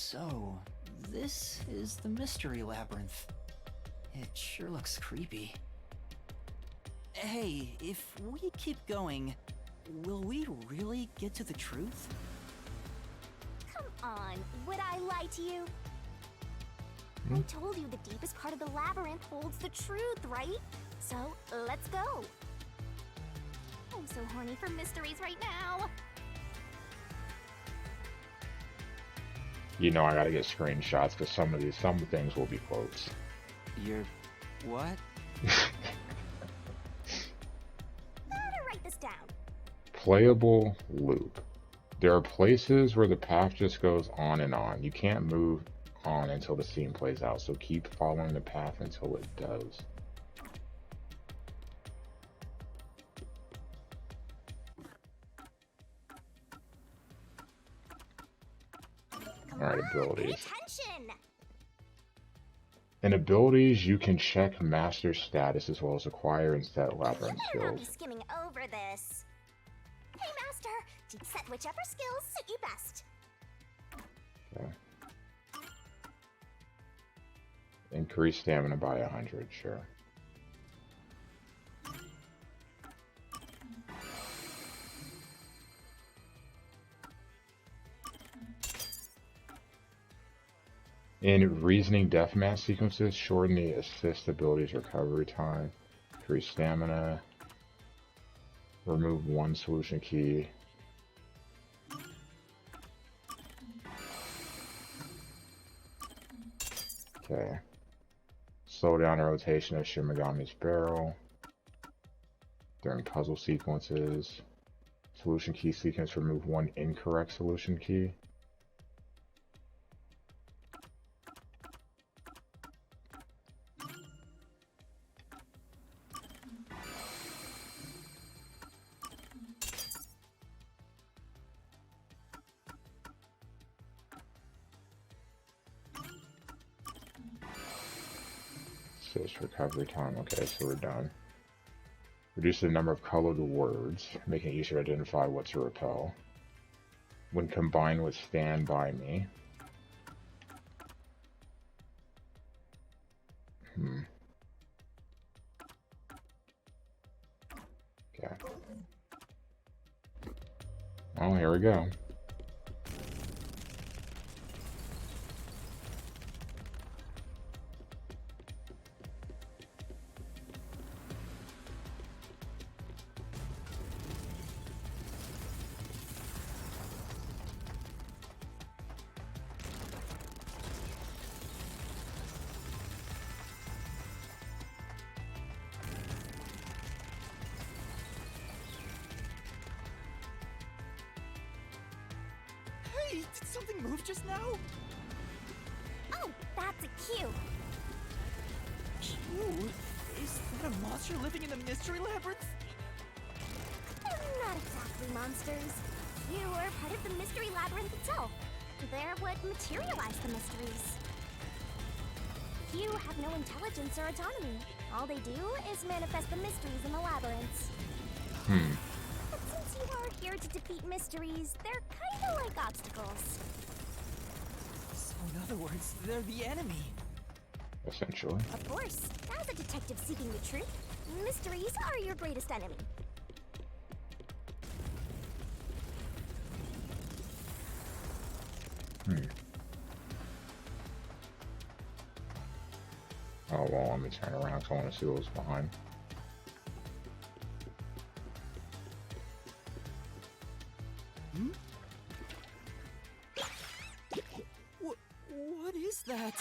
So, this is the mystery labyrinth. It sure looks creepy. Hey, if we keep going, will we really get to the truth? Come on, would I lie to you? I told you the deepest part of the labyrinth holds the truth, right? So, let's go. I'm so horny for mysteries right now. You know I gotta get screenshots because some things will be quotes. You're... what? How to write this down? Playable loop. There are places where the path just goes on and on. You can't move on until the scene plays out, so keep following the path until it does. Alright, abilities. Attention! In abilities, you can check master status as well as acquire and set labyrinth You better not be skills. skimming over this. Hey, Master, set whichever skills suit you best. Okay. Increase stamina by 100, sure. In reasoning deathmatch sequences, shorten the assist ability's recovery time, increase stamina, remove one solution key. Okay. Slow down the rotation of Shinigami's barrel during puzzle sequences. Solution key sequence, remove one incorrect solution key. Recovery time. Okay, so we're done. Reduce the number of colored words, making it easier to identify what to repel. When combined with Stand By Me. Okay. Oh, here we go. Hey, did something move just now? Oh, that's a cue. Ooh, is that a monster living in the mystery labyrinth? They're not exactly monsters. You are part of the mystery labyrinth itself. They're what materialize the mysteries. You have no intelligence or autonomy. All they do is manifest the mysteries in the labyrinths. But since you are here to defeat mysteries, they're kinda like obstacles. So in other words, they're the enemy. Essentially. Of course, as a detective seeking the truth, mysteries are your greatest enemy. Oh, well, let me turn around because I want to see what's behind. What is that?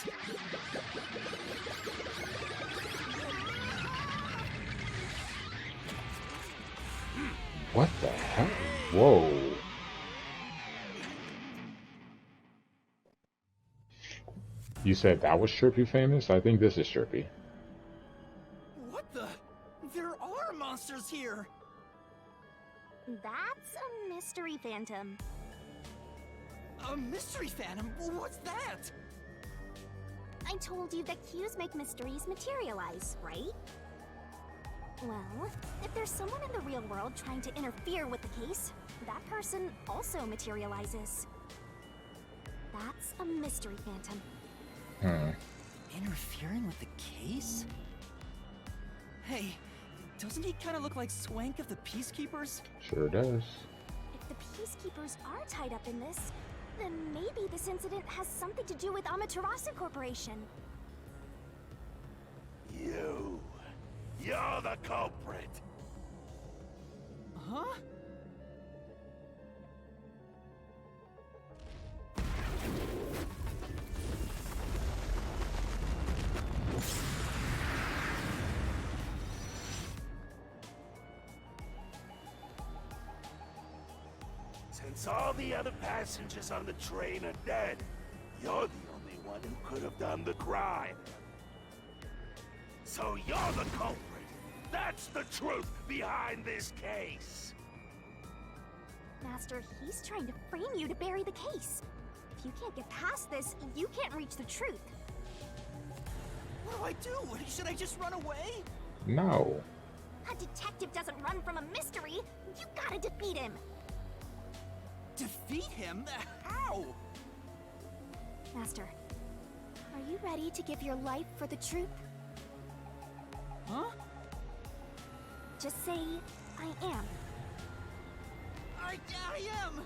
What the hell? Whoa. You said that was Chirpy famous? I think this is Chirpy. What the? There are monsters here! That's a mystery phantom. A mystery phantom? What's that? I told you that cues make mysteries materialize, right? Well, if there's someone in the real world trying to interfere with the case, that person also materializes. That's a mystery phantom. Interfering with the case? Hey, doesn't he kind of look like Swank of the Peacekeepers? Sure does. If the Peacekeepers are tied up in this, then maybe this incident has something to do with Amaterasu Corporation. You're the culprit. Huh? Since all the other passengers on the train are dead, you're the only one who could have done the crime. So you're the culprit. That's the truth behind this case. Master, he's trying to frame you to bury the case. If you can't get past this, you can't reach the truth. What do I do? Should I just run away? No. A detective doesn't run from a mystery. You gotta defeat him. Defeat him? How? Master, are you ready to give your life for the truth? Huh? Just say, I am. I am!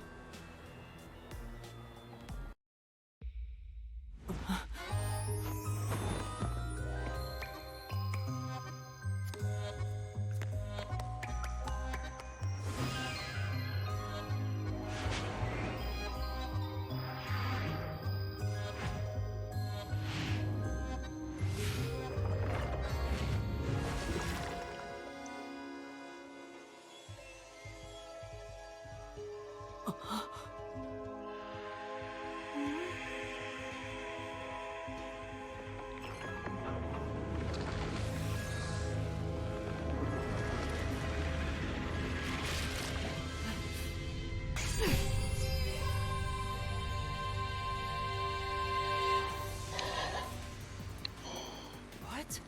What?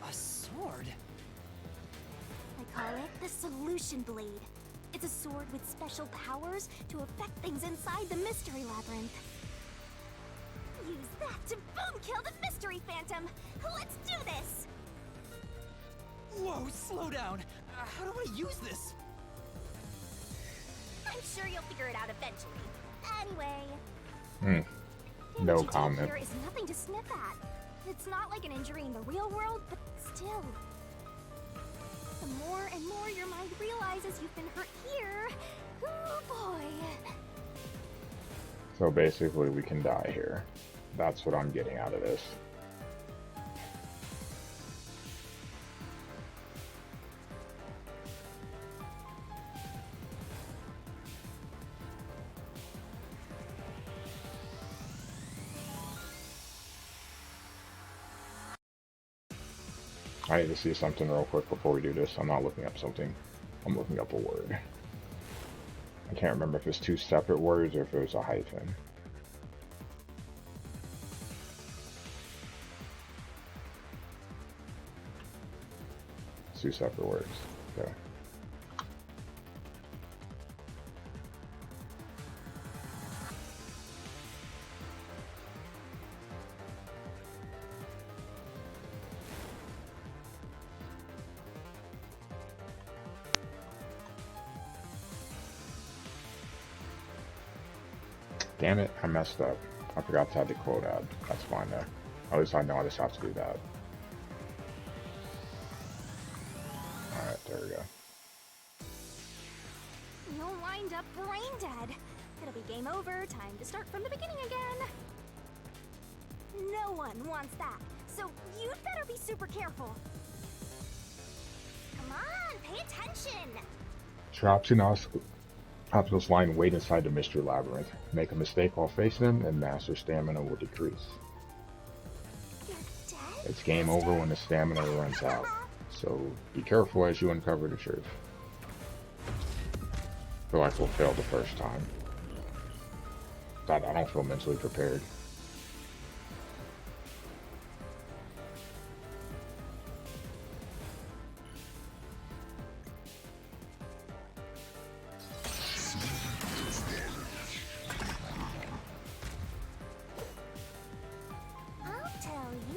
A sword? I call it the Solution Blade. It's a sword with special powers to affect things inside the Mystery Labyrinth. Use that to boom kill the Mystery Phantom! Let's do this! Whoa, slow down. How do I use this? I'm sure you'll figure it out eventually. Anyway... No what you comment. did here is nothing to sniff at. It's not like an injury in the real world, but still. The more and more your mind realizes you've been hurt here... Oh boy... So basically we can die here. That's what I'm getting out of this. I need to see something real quick before we do this. I'm not looking up something. I'm looking up a word. I can't remember if it's two separate words or if it was a hyphen. It's two separate words. Okay. Damn it, I messed up. I forgot to add the quote ad. That's fine though. At least I know I just have to do that. Alright, there we go. You'll wind up brain dead. It'll be game over, time to start from the beginning again. No one wants that, so you'd better be super careful. Come on, pay attention! Traps in obstacles lie in wait inside the mystery labyrinth. Make a mistake while facing them, and master stamina will decrease. You're dead? It's game over when the stamina runs out. So be careful as you uncover the truth. I feel like we'll fail the first time. I don't feel mentally prepared.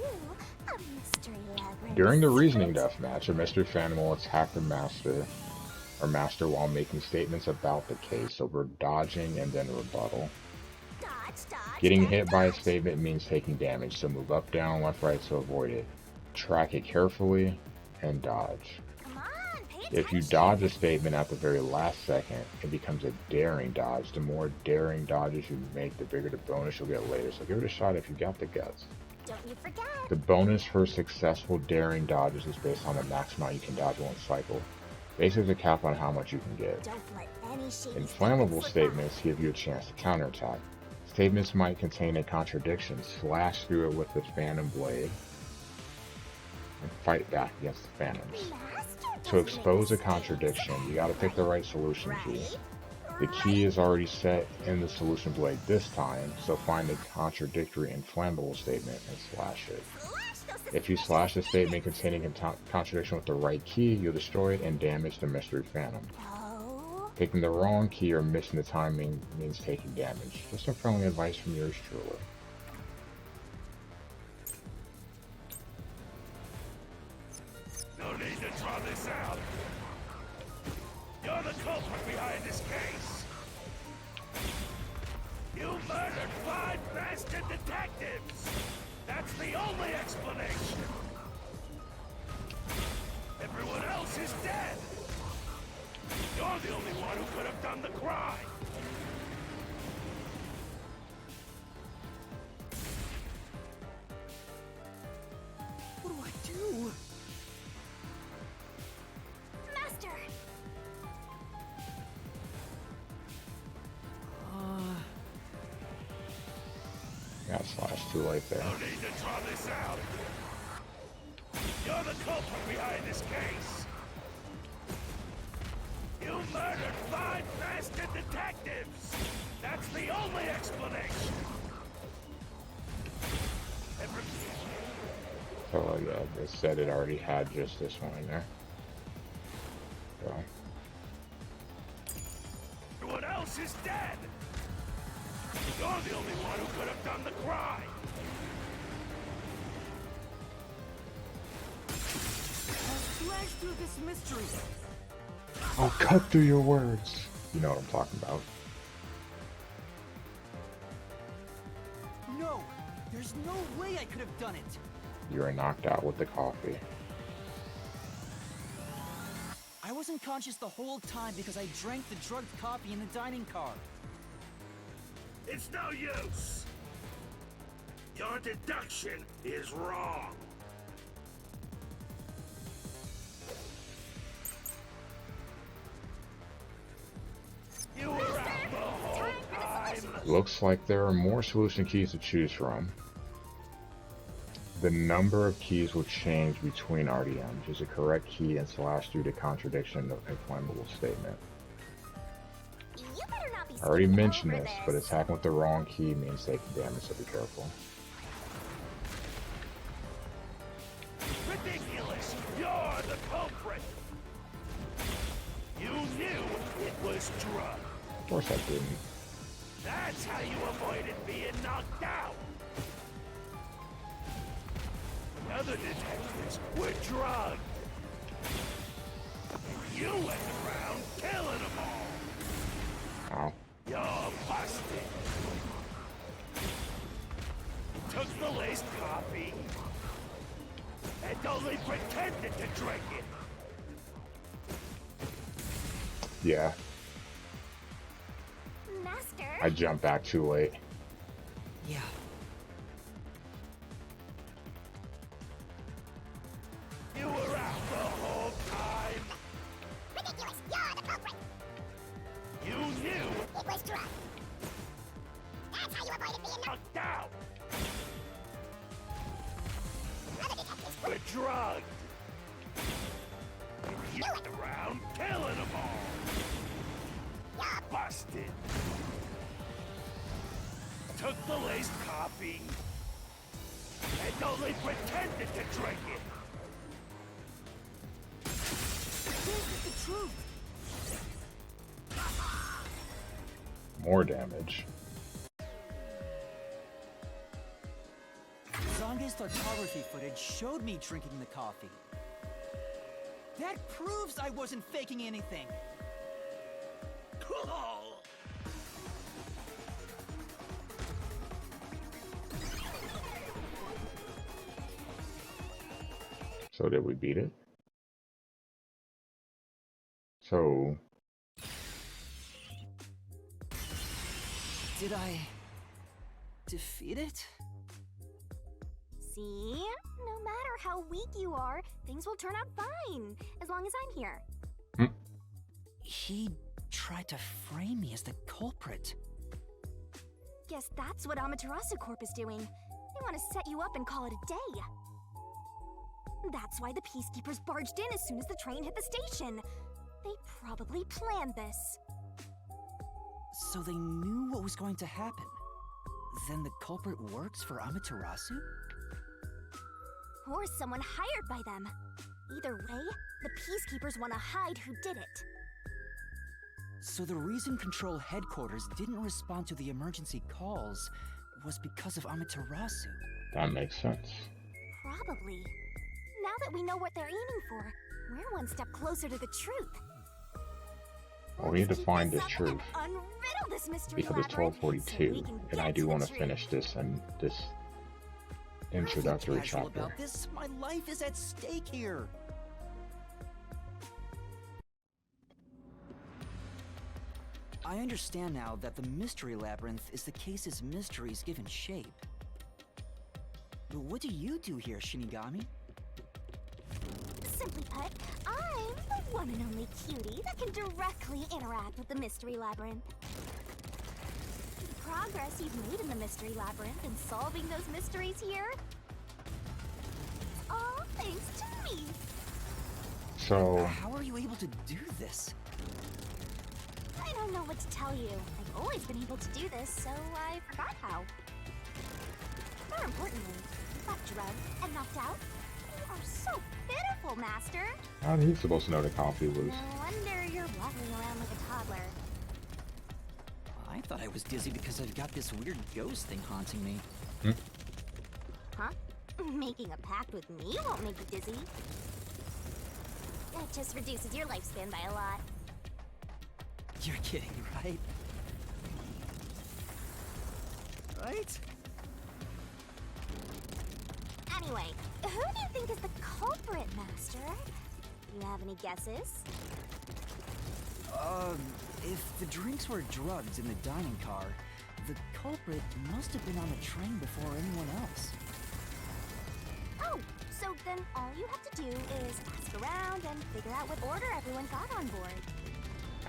a mystery labyrinth. During the reasoning deathmatch, a mystery phantom will attack the master while making statements about the case over dodging and then rebuttal. Dodge, dodge, Getting dodge, hit by a dodge. statement means taking damage, so move up, down, left, right to avoid it. Track it carefully and dodge. Come on, pay If you attention. dodge a statement at the very last second, it becomes a daring dodge. The more daring dodges you make, the bigger the bonus you'll get later, so give it a shot if you got the guts. Don't you forget. The bonus for successful daring dodges is based on the max amount you can dodge in one cycle. Basically, the cap on how much you can get. Don't let any shady Inflammable slip statements give you a chance to counterattack. Statements might contain a contradiction. Slash through it with the Phantom Blade and fight back against the Phantoms. by. Master To doesn't expose a make contradiction, you gotta pick the right solution key. mistakes, The right? key is already set in the solution blade this time, so find a contradictory inflammable statement and slash it. Slash those If you slash a statement containing a contradiction with the right key, you'll destroy it and damage the mystery phantom. Oh, Picking the wrong key or missing the timing means taking damage. Just some friendly advice from yours truly. No need to draw this out. You're the culprit behind this case. You murdered 5 bastard detectives. That's the only explanation. Everyone else is dead. You're the only one who could have done the crime. What do I do? Master. Got slashed too late there. No need to draw this out. You're the culprit behind this case. You murdered 5 bastard detectives. That's the only explanation. So yeah, it said it already had just this one in there. So, Everyone else is dead. You're the only one who could have done the crime. I'll slash through this mystery. I'll cut through your words. You know what I'm talking about. No, there's no way I could have done it. You were knocked out with the coffee. I wasn't conscious the whole time because I drank the drugged coffee in the dining car. It's no use. Your deduction is wrong. You were out the whole time. Looks like there are more solution keys to choose from. The number of keys will change between RDMs. Use a correct key and slash through the contradiction of inflammable statement. You better not be I already skipping mentioned over this, but this. attacking with the wrong key means taking damage, so be careful. Ridiculous! You're the culprit! You knew it was drugged. Of course I didn't. That's how you avoided being knocked out. The other detectives were drugged. And you went around killing them all. Ow. You're busted. You took the laced coffee and only pretended to drink it. Yeah, Master. I jumped back too late. Yeah. You were out the whole time. Ridiculous. You're the culprit. You knew It was drugged. That's how you avoided being knocked out. other detectives. Were drugged. And you went around killing them all. You're Busted. Took the laced coffee and only pretended to drink it. This is the truth. More damage. Was I Kange's photography footage showed me drinking the coffee. That proves I wasn't faking anything. So did we beat it? So... Did I defeat it? See? No matter how weak you are, things will turn out fine, as long as I'm here. He tried to frame me as the culprit. Guess that's what Amaterasu Corp is doing. They want to set you up and call it a day. That's why the Peacekeepers barged in as soon as the train hit the station. They probably planned this. So they knew what was going to happen. Then the culprit works for Amaterasu? Or someone hired by them. Either way, the Peacekeepers want to hide who did it. So the reason Control Headquarters didn't respond to the emergency calls was because of Amaterasu. that makes sense. Probably. Now that we know what they're aiming for, we're one step closer to the truth. Well, we need to Keep find this this up truth. and unriddle this mystery Because it's labyrinth so we 12:42, can and I get do to want the to truth. finish this and this Nothing introductory casual chapter. about this. My life is at stake here. I understand now that the mystery labyrinth is the case's mysteries given shape. But what do you do here, Shinigami? Simply put, I'm the one and only cutie that can directly interact with the mystery labyrinth. The progress you've made in the mystery labyrinth and solving those mysteries here, it's all thanks to me. So, How are you able to do this? I don't know what to tell you. I've always been able to do this, so I forgot how. More importantly, you got drugged and knocked out. You are so pitiful, Master. how he's supposed to know the coffee was... No wonder you're waddling around like a toddler. I thought I was dizzy because I've got this weird ghost thing haunting me. Huh? Making a pact with me won't make you dizzy. That just reduces your lifespan by a lot. You're kidding, right? Right? Anyway, who do you think is the culprit, Master? You have any guesses? If the drinks were drugged in the dining car, the culprit must have been on the train before anyone else. Oh, so then all you have to do is ask around and figure out what order everyone got on board.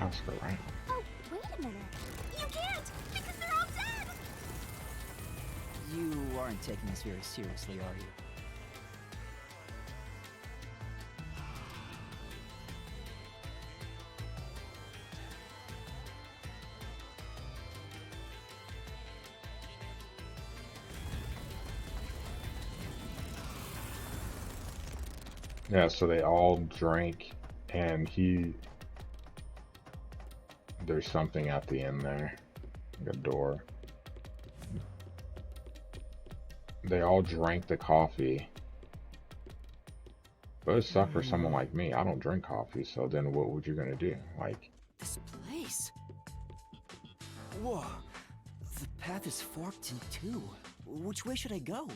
Oscar, right? Oh, wait a minute. You can't, because they're all dead! You aren't taking this very seriously, are you? Yeah, so they all drank, and there's something at the end there, like a door. They all drank the coffee, but it sucked for someone like me. I don't drink coffee, so then what would you gonna do? Like, This place. Whoa. The path is forked in two. Which way should I go?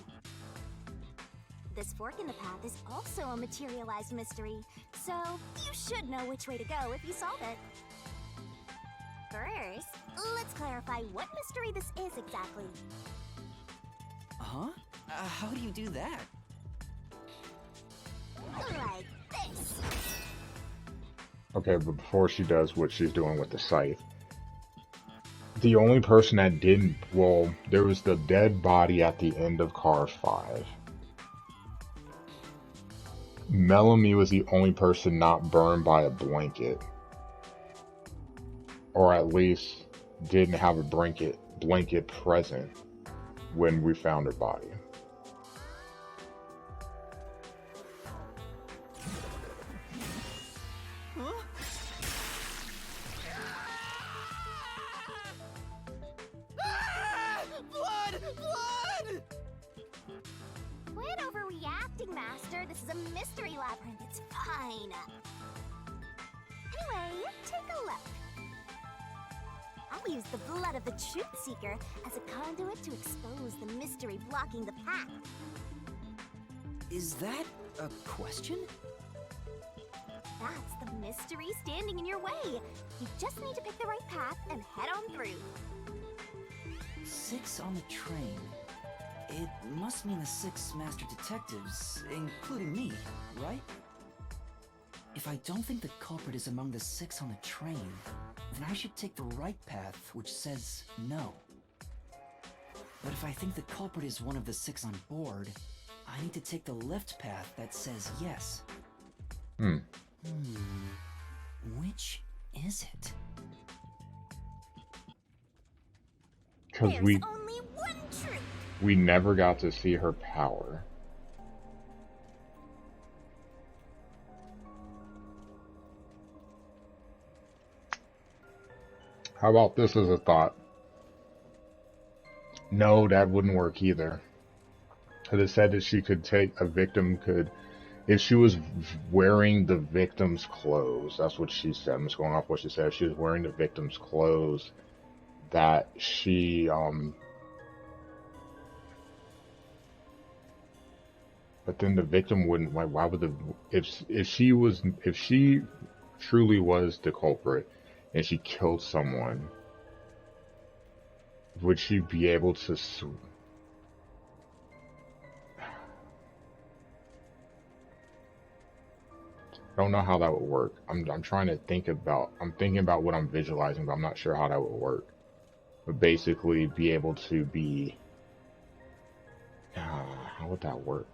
This fork in the path is also a materialized mystery, so you should know which way to go if you solve it. First, let's clarify what mystery this is exactly. Huh? How do you do that? Like this. okay, but before she does what she's doing with the scythe, the only person that didn't, well, there was the dead body at the end of Cars 5. Melanie was the only person not burned by a blanket. Or at least didn't have a blanket present when we found her body. Huh? Ah! Blood! Blood! Quit overreacting, Master. This is a mystery labyrinth. It's fine. Anyway, take a look. I'll use the blood of the Truth Seeker as a conduit to expose the mystery blocking the path. Is that a question? That's the mystery standing in your way. You just need to pick the right path and head on through. 6 on the train. It must mean the 6 master detectives, including me, right? If I don't think the culprit is among the 6 on the train, then I should take the right path, which says no. But if I think the culprit is one of the 6 on board, I need to take the left path that says yes. Which is it? Because There's we only one truth. we never got to see her power. How about this as a thought? No, that wouldn't work either. Because it said that she could take, a victim could, if she was wearing the victim's clothes, that's what she said. I'm just going off what she said. If she was wearing the victim's clothes, that she, but then the victim wouldn't, like, why would if she truly was the culprit and she killed someone, would she be able to I don't know how that would work. I'm trying to think about, I'm thinking about what I'm visualizing, but I'm not sure how that would work. But basically be able to be, how would that work?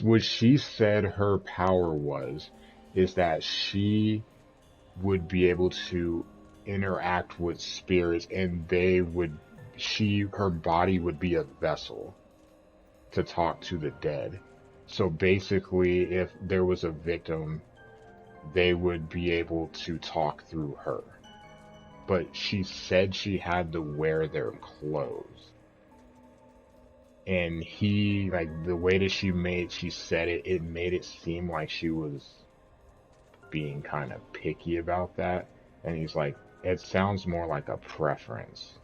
What she said her power was, is that she would be able to interact with spirits and her body would be a vessel to talk to the dead. So basically, if there was a victim, they would be able to talk through her. But she said she had to wear their clothes. And he, like, the way that she said it, it made it seem like she was being kind of picky about that. And he's like, it sounds more like a preference,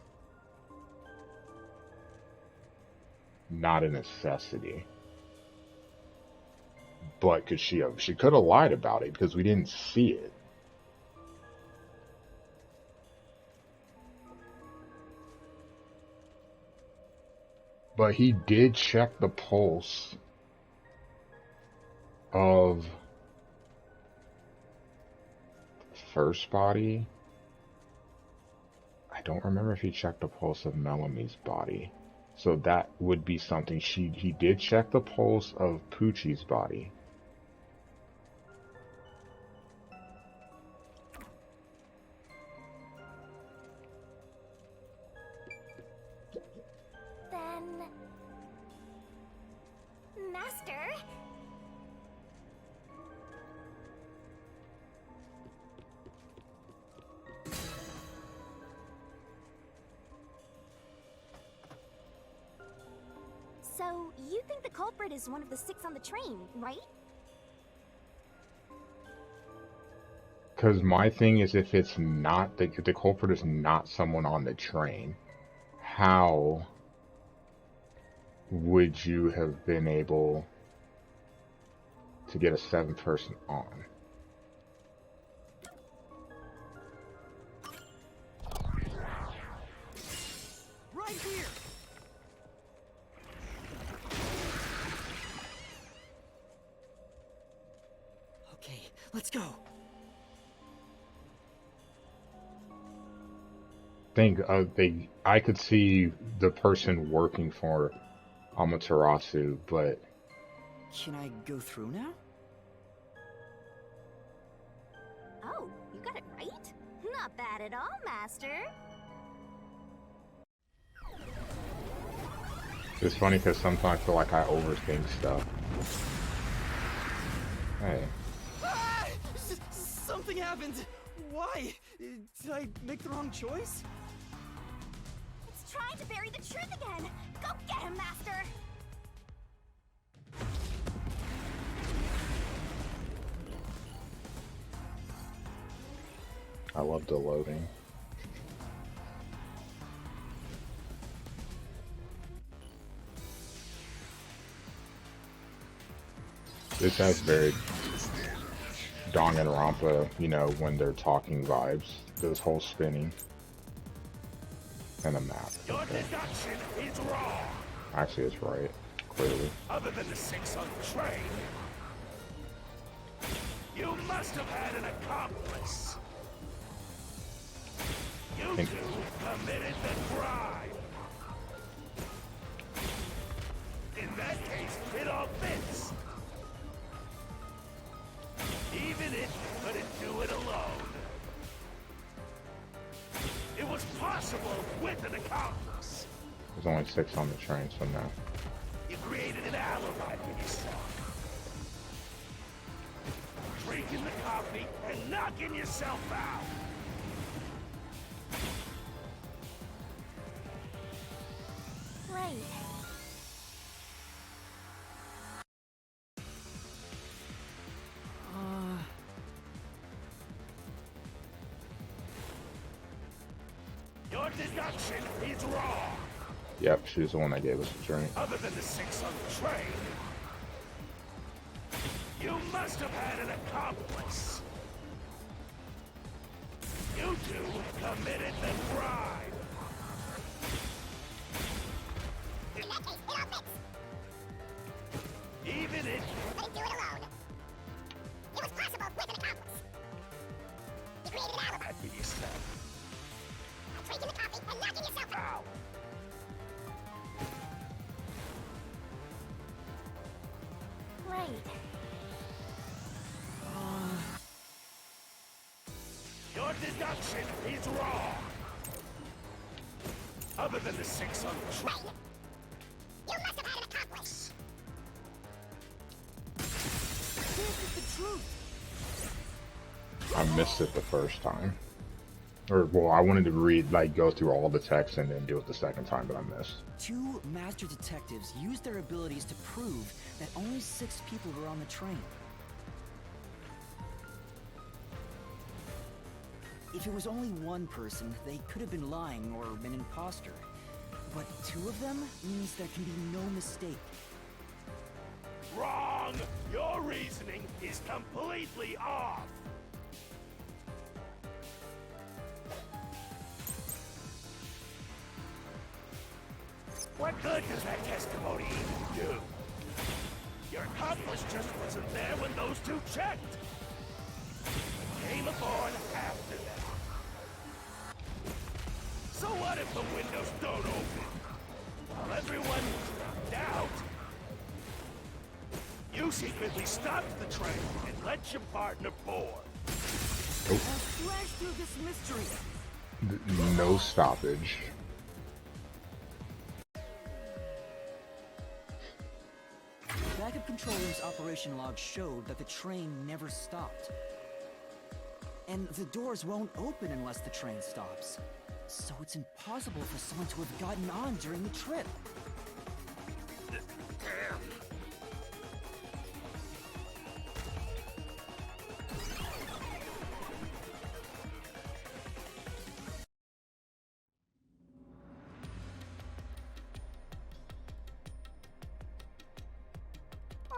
not a necessity. But could she could have lied about it because we didn't see it. But he did check the pulse of the first body. I don't remember if he checked the pulse of Melamie's body. So that would be something. He did check the pulse of Poochie's body. Then... Master? So, you think the culprit is one of the 6 on the train, right? Because my thing is, if it's not, if the culprit is not someone on the train, how would you have been able to get a 7th person on? Right here! Okay, let's go. I could see the person working for Amaterasu, but Can I go through now? Oh, you got it right? Not bad at all, Master. it's funny because sometimes I feel like I overthink stuff. Hey. Ah! Something happened! Why? Did I make the wrong choice? tried to bury the truth again! Go get him, Master! I love the loading. This has very Danganronpa, you know, when they're talking vibes. Those whole spinning. And a map. Your Okay. deduction is wrong. Actually, it's right. Clearly. Other than the 6 on the train, you must have had an accomplice. You Think- two committed the crime. In that case, it all fits. Even if you couldn't do it alone. It was possible with an accomplice. There's only 6 on the train, so no. You created an alibi for yourself. Drinking the coffee and knocking yourself out. Right. Your deduction is wrong. Yep, she was the one that gave us the drink. Other than the 6 on the train, you must have had an accomplice. You two committed the crime. In that case, it all fits. Even if You couldn't do it alone. It was possible with an accomplice. You created an alibi. for yourself. Drinking the coffee and knocking yourself out. Out. Right. Your deduction is wrong. Other than the 6 on the train, You must have had an accomplice. This is the truth. I missed it the first time. Or, well, I wanted to read, like, go through all the text and then do it the second time, but I missed. 2 master detectives used their abilities to prove that only 6 people were on the train. If it was only one person, they could have been lying or an imposter. But 2 of them means there can be no mistake. wrong. Your reasoning is completely off. What good does that testimony even do? Your accomplice just wasn't there when those 2 checked. Came aboard after them. So what if the windows don't open? While everyone was knocked out, you secretly stopped the train and let your partner board. I'll flash through this mystery. No stoppage. Backup control room's operation log showed that the train never stopped. And the doors won't open unless the train stops. So it's impossible for someone to have gotten on during the trip. Damn.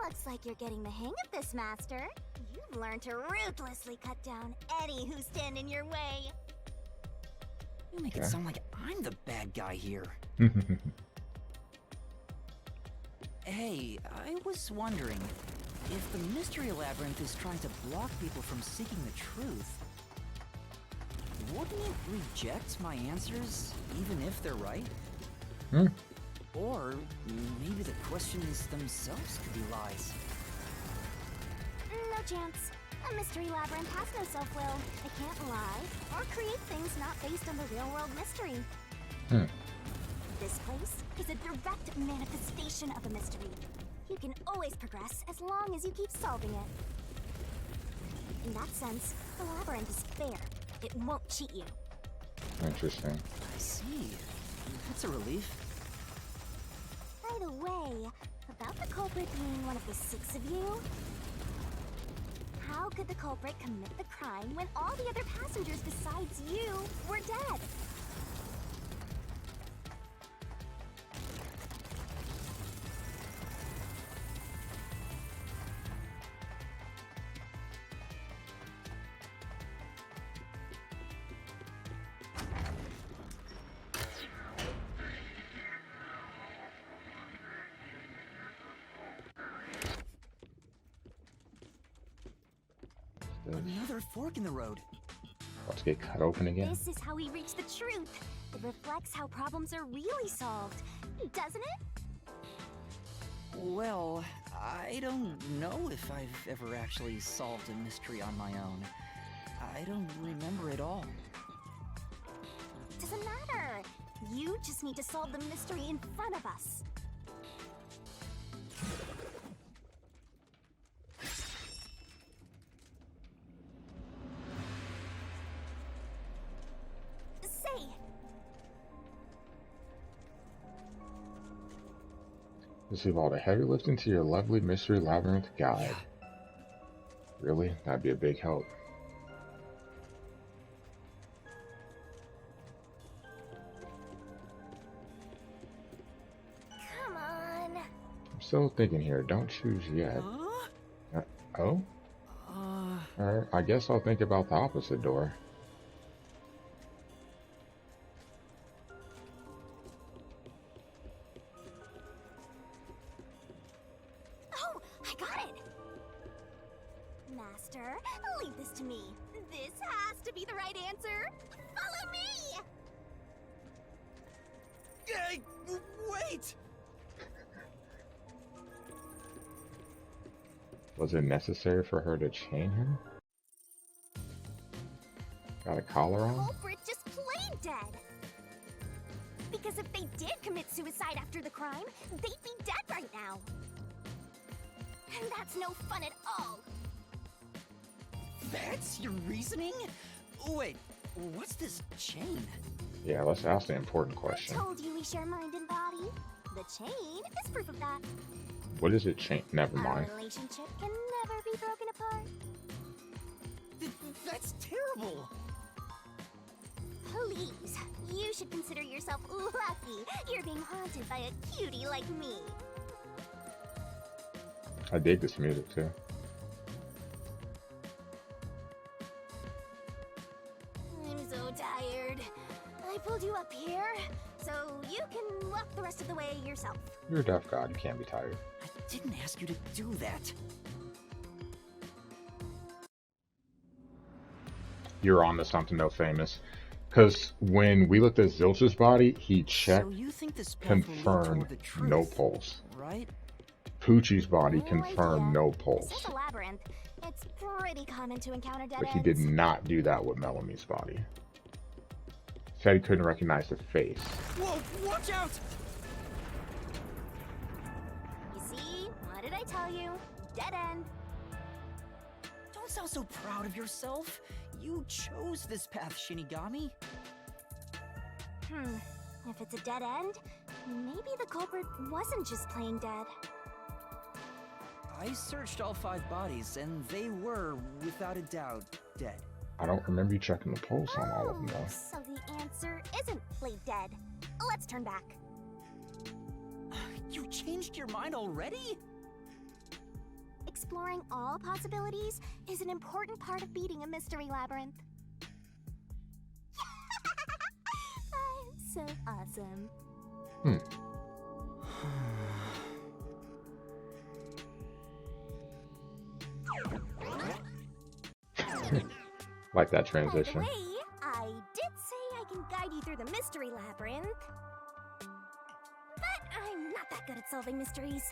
Looks like you're getting the hang of this, Master. You've learned to ruthlessly cut down any who stand in your way. You make it Okay. sound like I'm the bad guy here. Hey, I was wondering, if the Mystery Labyrinth is trying to block people from seeking the truth, wouldn't it reject my answers, even if they're right? Hmm. Or maybe the questions themselves could be lies. No chance. A mystery labyrinth has no self-will. It can't lie or create things not based on the real-world mystery. This place is a direct manifestation of a mystery. You can always progress as long as you keep solving it. In that sense, the labyrinth is fair. It won't cheat you. Interesting. I see. that's a relief. By the way, about the culprit being one of the 6 of you, how could the culprit commit the crime when all the other passengers besides you were dead? Another fork in the road. Let's get cut open again. This is how we reach the truth. It reflects how problems are really solved, doesn't it? Well, I don't know if I've ever actually solved a mystery on my own. I don't remember it all. Doesn't matter. You just need to solve the mystery in front of us. Receive all the heavy lifting to your lovely mystery labyrinth guide. Really? That'd be a big help. Come on. I'm still thinking here. Don't choose yet. Oh? Alright, I guess I'll think about the opposite door. Oh, I got it! Master, leave this to me. This has to be the right answer. Follow me! Hey, wait! Was it necessary for her to chain him? Got a collar on? Culprit just plain dead. Because if they did commit suicide after the crime, they'd be dead right now. And that's no fun at all. That's your reasoning? Wait, what's this chain? Yeah, let's ask the important I question. told you we share mind and body. The chain is proof of that. What is it chain? Never mind. Our relationship can never be broken apart. That's terrible! Please, you should consider yourself lucky you're being haunted by a cutie like me. I dig this music too. I'm so tired. I pulled you up here, so you can walk the rest of the way yourself. You're a deaf god, you can't be tired. I didn't ask you to do that. You're on to something though, Famous. Because when we looked at Zilch's body, he checked, So you think this path will lead confirmed, toward the truth, no pulse. right? Poochie's body No confirmed idea. no This pulse. is a labyrinth. It's pretty common to encounter dead But he ends. did not do that with Melamie's body. Said he couldn't recognize the face. Whoa, watch out! You see? What did I tell you? Dead end. Don't sound so proud of yourself. You chose this path, Shinigami. If it's a dead end, maybe the culprit wasn't just plain dead. I searched all 5 bodies, and they were, without a doubt, dead. I don't remember you checking the pulse on all of them though. So the answer isn't plain dead. Let's turn back. You changed your mind already? Exploring all possibilities is an important part of beating a mystery labyrinth. I'm so awesome. Like that By the transition. way, I did say I can guide you through the mystery labyrinth. But I'm not that good at solving mysteries.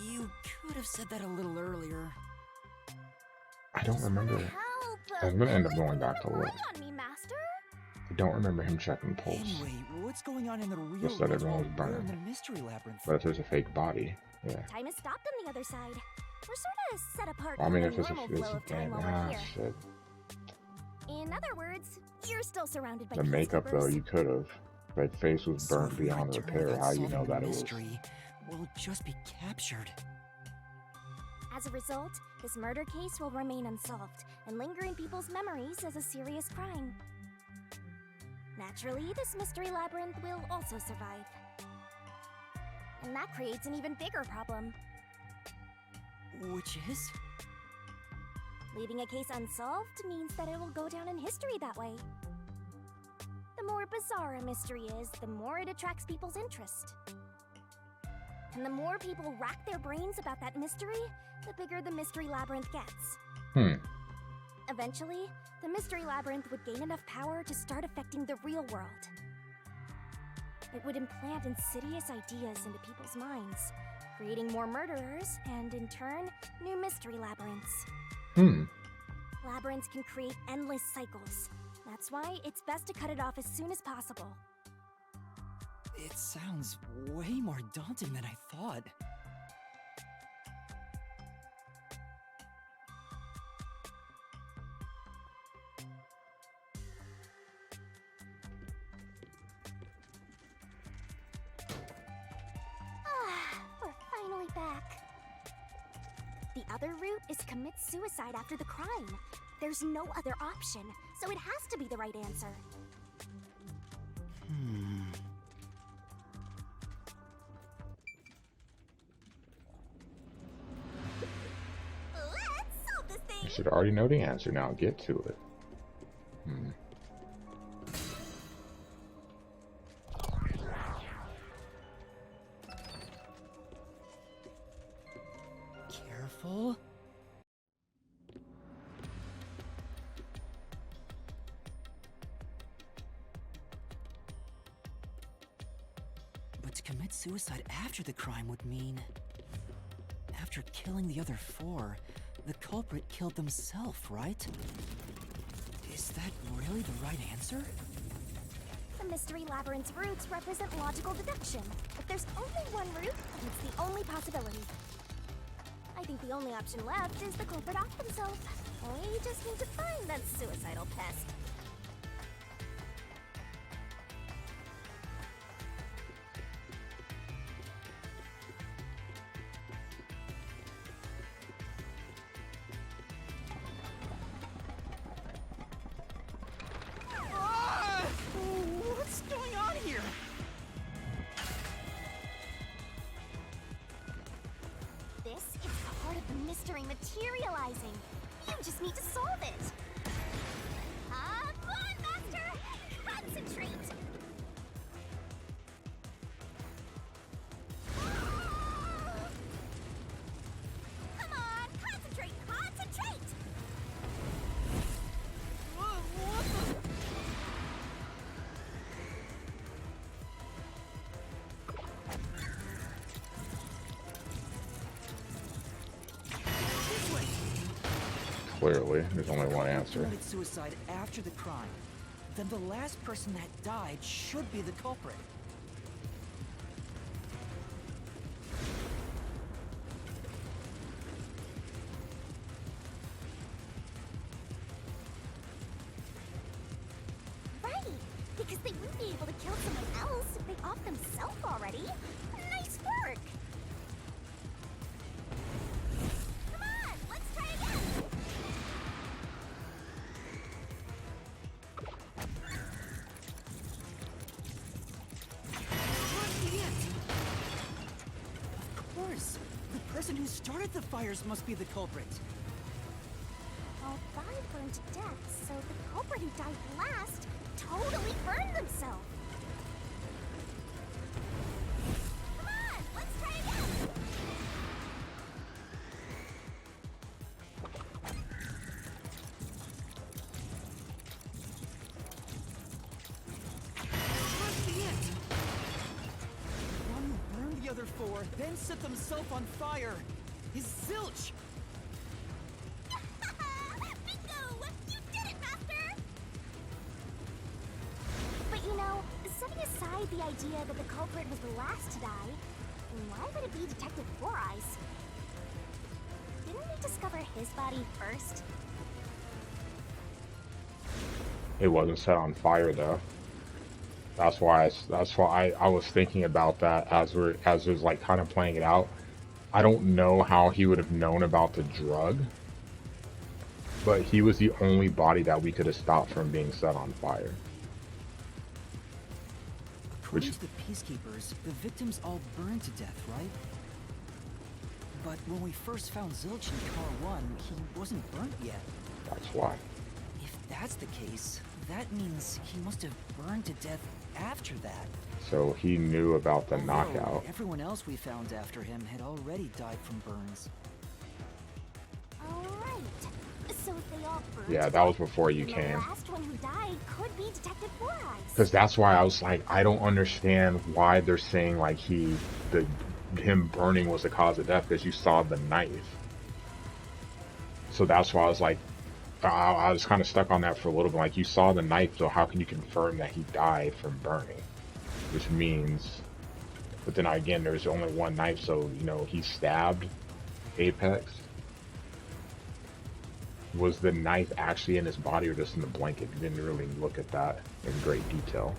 You could have said that a little earlier. I don't remember. Help! I'm gonna end up going back to Rely look. on me, Master. I don't remember him checking the pulse. Anyway, what's going on in the real Just that world everyone was while we're in burned. the mystery labyrinth? But if there's a fake body, yeah. Time has stopped on the other side. We're sort of set apart I mean, from if the it's a normal flow of time while we're here. shit. In other words, you're still surrounded by The makeup though, peacekeepers. you could have. That face was So burnt if we beyond return repair. without How you solving know the that it was? mystery, we'll just be captured. As a result, this murder case will remain unsolved and linger in people's memories as a serious crime. Naturally, this mystery labyrinth will also survive. And that creates an even bigger problem. Which is? Leaving a case unsolved means that it will go down in history that way. The more bizarre a mystery is, the more it attracts people's interest. And the more people rack their brains about that mystery, the bigger the mystery labyrinth gets. Eventually, the mystery labyrinth would gain enough power to start affecting the real world. It would implant insidious ideas into people's minds, creating more murderers and, in turn, new mystery labyrinths. Labyrinths can create endless cycles. That's why it's best to cut it off as soon as possible. It sounds way more daunting than I thought. We're finally back. The other route is commit suicide after the crime. There's no other option, so it has to be the right answer. Let's solve this thing! You should already know the answer. Now get to it. Careful. But to commit suicide after the crime would mean... After killing the other four, the culprit killed themselves, right? Is that really the right answer? The mystery labyrinth's routes represent logical deduction. If there's only one route, then it's the only possibility. I think the only option left is the culprit off themselves. We just need to find that suicidal pest. What's going on here? This is part of the mystery materializing. You just need to solve it. Come on, Master! Concentrate! Come on, concentrate! Concentrate! Clearly, there's only one answer. Committed suicide after the crime. Then the last person that died should be the culprit. Right! Because they wouldn't be able to kill someone else if they off themselves already. Nice work! Come on, let's try again! Of course! The person who started the fires must be the culprit. All five burned to death, so the culprit who died last totally burned themselves. Come on, let's try again! Must be it! One burned the other four, then set themselves on fire. Is zilch! Bingo! You did it, Master! But you know, setting aside the idea that the culprit was the last to die, why would it be Detective Four Eyes? Didn't we discover his body first? It wasn't set on fire though. I was thinking about that as it was like kind of playing it out. I don't know how he would have known about the drug, but he was the only body that we could have stopped from being set on fire. According to the peacekeepers, the victims all burned to death, right? But when we first found Zilch in Car 1, he wasn't burnt yet. That's why. If that's the case, that means he must have burned to death after that. So he knew about the Although knockout. everyone else we found after him had already died from burns. Alright. So if they all burned Yeah, to that was death, before you then came. The last one who died could be Detective Four Eyes. Because that's why I was like, I don't understand why they're saying like him burning was the cause of death, because you saw the knife. So that's why I was like, I was kind of stuck on that for a little bit. Like, you saw the knife, so how can you confirm that he died from burning? Which means, but then again, there's only one knife, so you know he stabbed Apex. Was the knife actually in his body or just in the blanket? You didn't really look at that in great detail.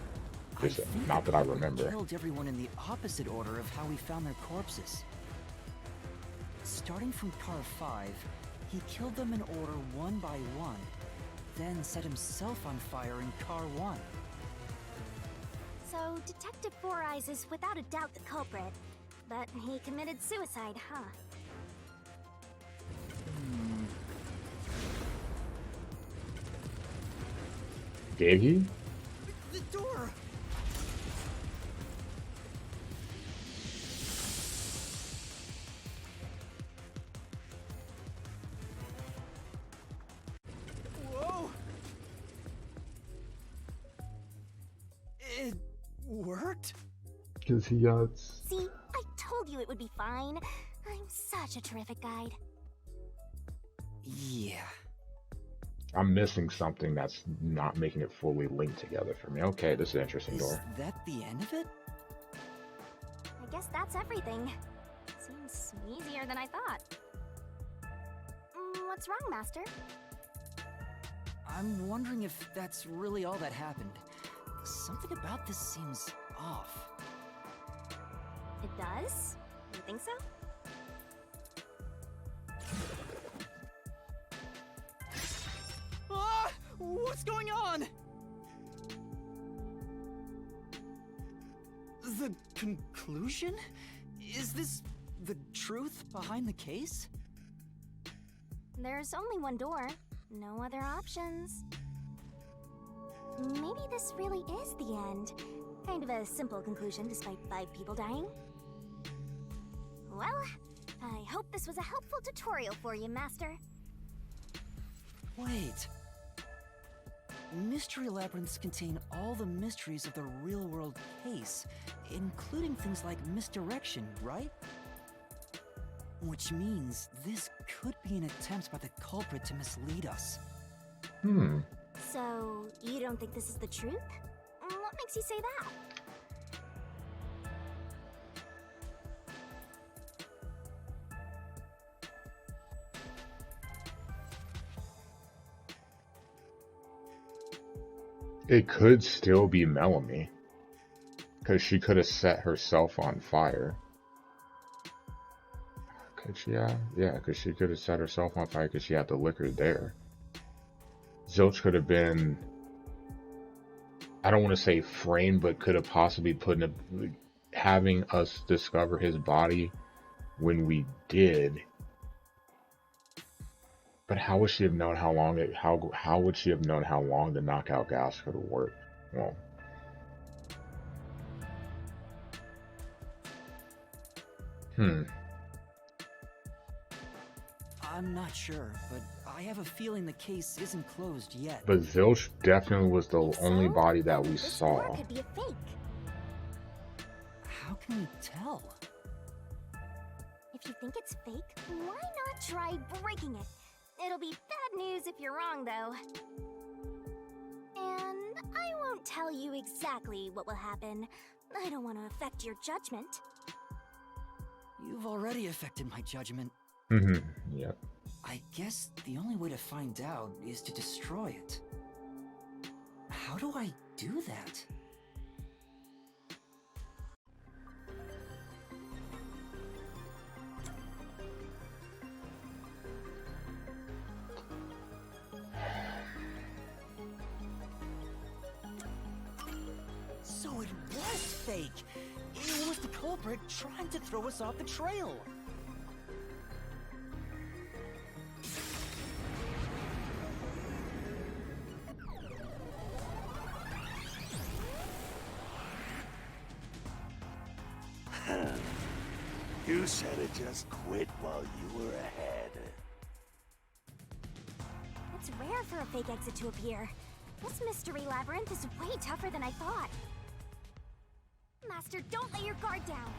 Just, not that I remember. He killed everyone in the opposite order of how we found their corpses. Starting from Car 5, he killed them in order one by one, then set himself on fire in Car 1. So Detective Four Eyes is without a doubt the culprit, but he committed suicide, huh? Did he? The door! Whoa! It worked? Because he got... See, I told you it would be fine. I'm such a terrific guide. Yeah. I'm missing something that's not making it fully linked together for me. Okay, this is an interesting Is door. that the end of it? I guess that's everything. Seems easier than I thought. What's wrong, Master? I'm wondering if that's really all that happened. Something about this seems off. It does? You think so? Ah! What's going on? The conclusion? Is this the truth behind the case? There's only one door. No other options. Maybe this really is the end. Kind of a simple conclusion despite 5 people dying. Well, I hope this was a helpful tutorial for you, Master. Wait. Mystery labyrinths contain all the mysteries of the real-world case, including things like misdirection, right? Which means this could be an attempt by the culprit to mislead us. So, you don't think this is the truth? What makes you say that? It could still be Melanie, because she could have set herself on fire. Could she? Yeah, because she could have set herself on fire because she had the liquor there. Zilch could have been, I don't want to say framed, but could have possibly put in having us discover his body when we did. But how would she have known how long it? How would she have known how long the knockout gas could have worked? Well, I'm not sure, but I have a feeling the case isn't closed yet. but Zilch definitely was the only So, body that we this saw. door could be a fake. How can we tell? If you think it's fake, why not try breaking it? It'll be bad news if you're wrong, though. And I won't tell you exactly what will happen. I don't want to affect your judgment. You've already affected my judgment. Yep. I guess the only way to find out is to destroy it. How do I do that? was fake. It was the culprit trying to throw us off the trail. You should have just quit while you were ahead. It's rare for a fake exit to appear. This mystery labyrinth is way tougher than I thought. Master, don't lay your guard down.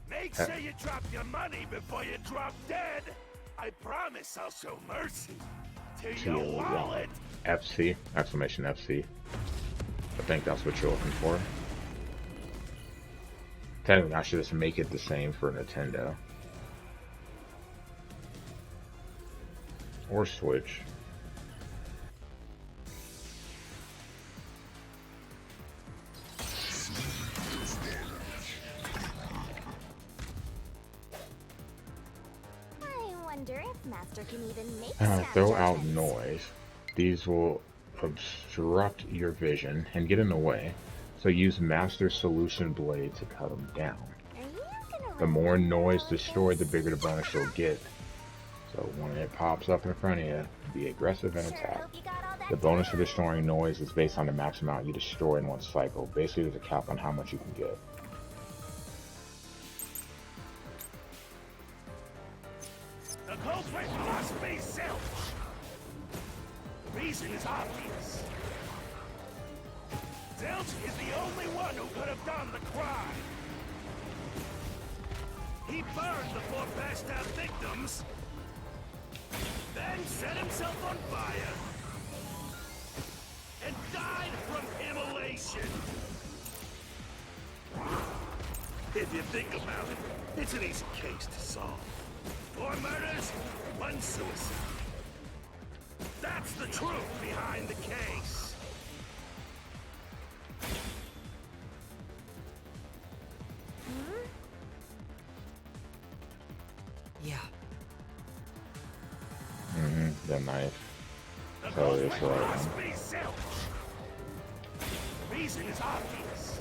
Make sure you drop your money before you drop dead. I promise I'll show mercy to your wallet. FC, exclamation FC. I think that's what you're looking for. Technically, I should just make it the same for Nintendo. Or Switch. I wonder if Master can even make Throw snap out judgments. noise. These will obstruct your vision and get in the way. So use Master Solution Blade to cut them down. Are you gonna The more run noise all destroyed, the this? bigger the bonus you'll get. So when it pops up in front of you, be aggressive and Sure attack. hope you got all that The bonus for down. destroying noise is based on the max amount you destroy in one cycle. Basically, there's a cap on how much you can get. The culprit must be Zilch. The reason is obvious. Zilch is the only one who could have done the crime. He burned the four passed out victims, then set himself on fire, and died from immolation. If you think about it, it's an easy case to solve. 4 murders, 1 suicide. That's the truth behind the case. Yeah. The knife. The Oh, it's culprit right. must be Zilch. The reason is obvious.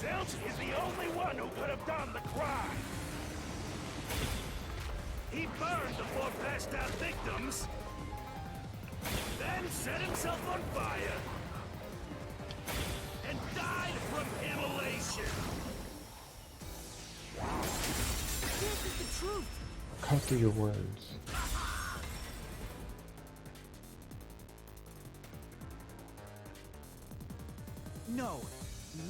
Zilch is the only one who could have done the crime. He burned the 4 passed out victims, then set himself on fire, and died from immolation. This is the truth. Cut through your words. No.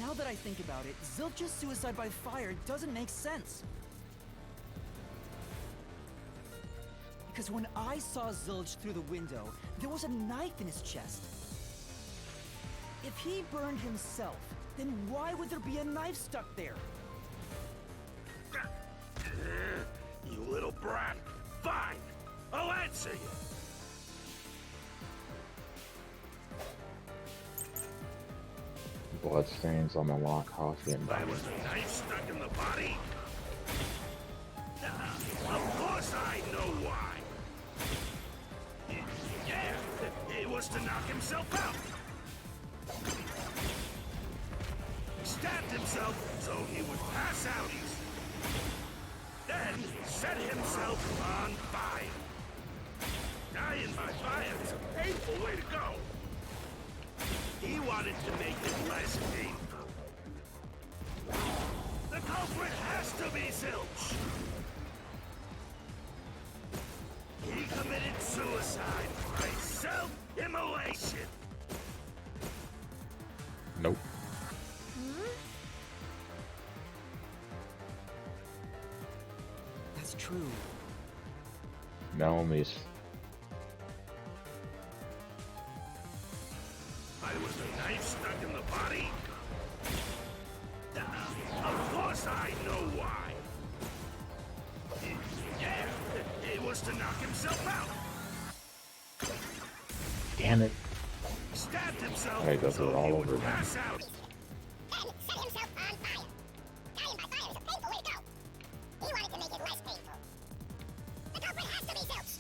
Now that I think about it, Zilch's suicide by fire doesn't make sense. Because when I saw Zilch through the window, there was a knife in his chest. If he burned himself, then why would there be a knife stuck there? You little brat. Fine. I'll answer you. Bloodstains on the lock, coffee, and Why diamond. was the knife stuck in the body? Of course I know why. Yeah, it was to knock himself out. He stabbed himself so he would pass out easy. Then set himself on fire. Dying by fire is a painful way to go. He wanted to make it less painful. The culprit has to be Zilch. He committed suicide by self-immolation. Nope. That's true. No, miss. Why was the knife stuck in the body? Of course I know why. Yeah, it was to knock himself out. Damn it. He stabbed himself Hey, does so it all he over would again. pass out. Then set himself on fire. Dying by fire is a painful way to go. He wanted to make it less painful. The culprit has to be Zilch.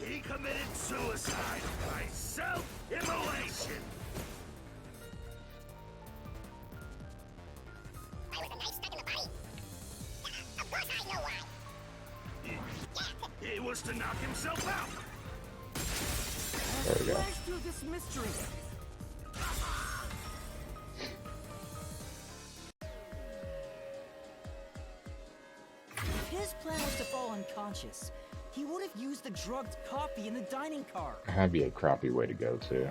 He committed suicide by self-immolation. was to knock himself out. There we go. Flash through this mystery. If his plan was to fall unconscious, he would have used the drugged coffee in the dining car. That'd be a crappy way to go, too.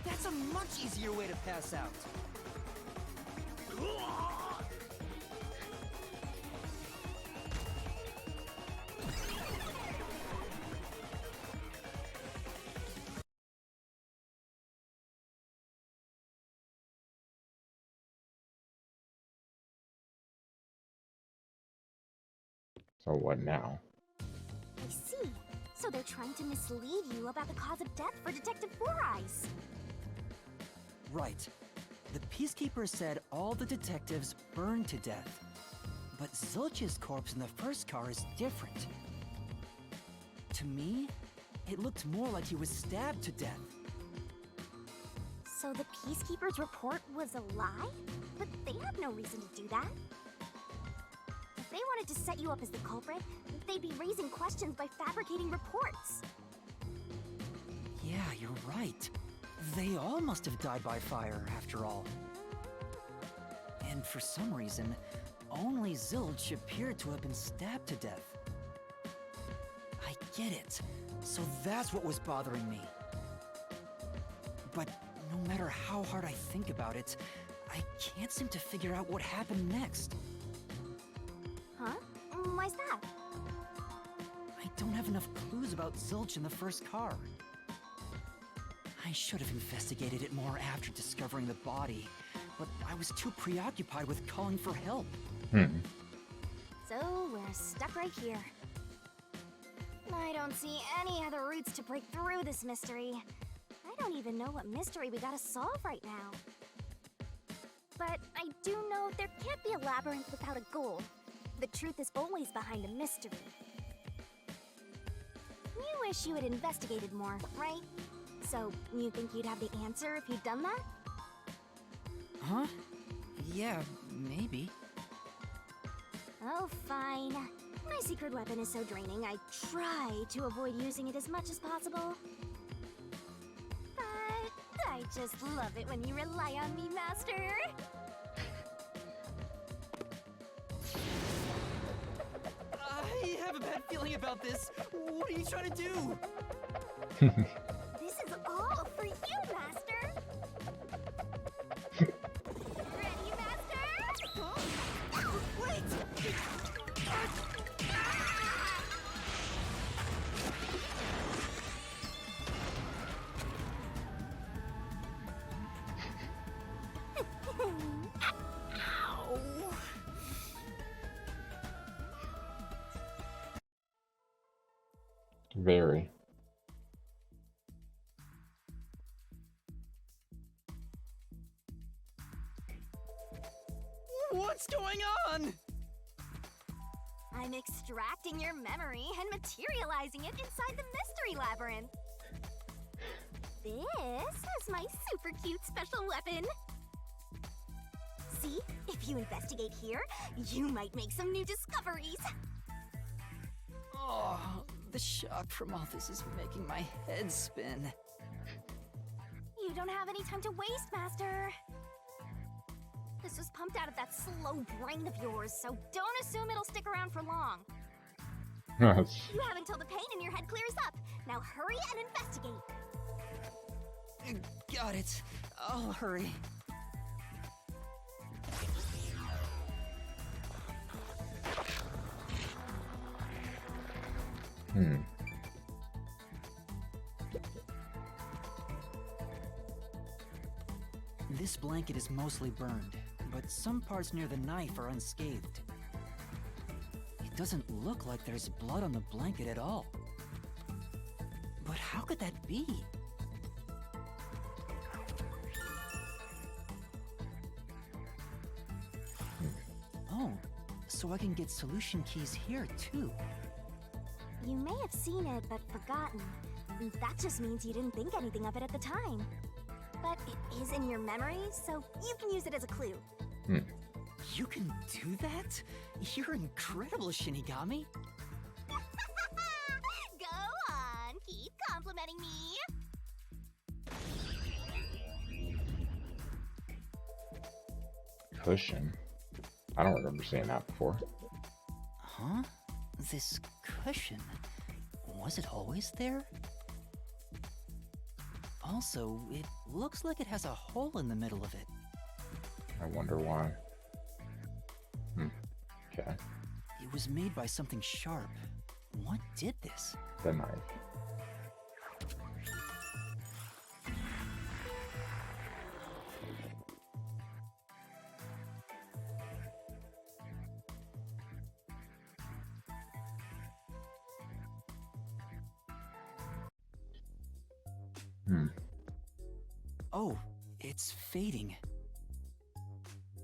That's a much easier way to pass out. So what now? I see. So they're trying to mislead you about the cause of death for Detective Four Eyes. Right. The Peacekeeper said all the detectives burned to death. But Zilch's corpse in the first car is different. To me, it looked more like he was stabbed to death. So the Peacekeeper's report was a lie? But they had no reason to do that. If they wanted to set you up as the culprit, they'd be raising questions by fabricating reports. Yeah, you're right. They all must have died by fire, after all. And for some reason, only Zilch appeared to have been stabbed to death. I get it. So that's what was bothering me. But no matter how hard I think about it, I can't seem to figure out what happened next. Huh? Why's that? I don't have enough clues about Zilch in the first car. I should have investigated it more after discovering the body, but I was too preoccupied with calling for help. So we're stuck right here. I don't see any other routes to break through this mystery. I don't even know what mystery we gotta solve right now. But I do know there can't be a labyrinth without a goal. The truth is always behind a mystery. You wish you had investigated more, right? So, you think you'd have the answer if you'd done that? Huh? Yeah, maybe. Oh, fine. My secret weapon is so draining, I try to avoid using it as much as possible. But I just love it when you rely on me, Master. I have a bad feeling about this. What are you trying to do? This is all for you, Master! Ready, Master? Huh? Wait! Ow! Very. What's going on? I'm extracting your memory and materializing it inside the mystery labyrinth. This is my super cute special weapon. See, if you investigate here, you might make some new discoveries. Oh, the shock from all this is making my head spin. You don't have any time to waste, Master. This was pumped out of that slow brain of yours, so don't assume it'll stick around for long. You have until the pain in your head clears up. Now hurry and investigate. Got it. I'll hurry. This blanket is mostly burned, but some parts near the knife are unscathed. It doesn't look like there's blood on the blanket at all. But how could that be? Oh, so I can get solution keys here too. You may have seen it, but forgotten. That just means you didn't think anything of it at the time. But it is in your memory, so you can use it as a clue. You can do that? You're incredible, Shinigami. Go on, keep complimenting me. Cushion? I don't remember seeing that before. Huh? This cushion, was it always there? Also, it looks like it has a hole in the middle of it. I wonder why. Okay. It was made by something sharp. What did this? The knife. Oh, it's fading.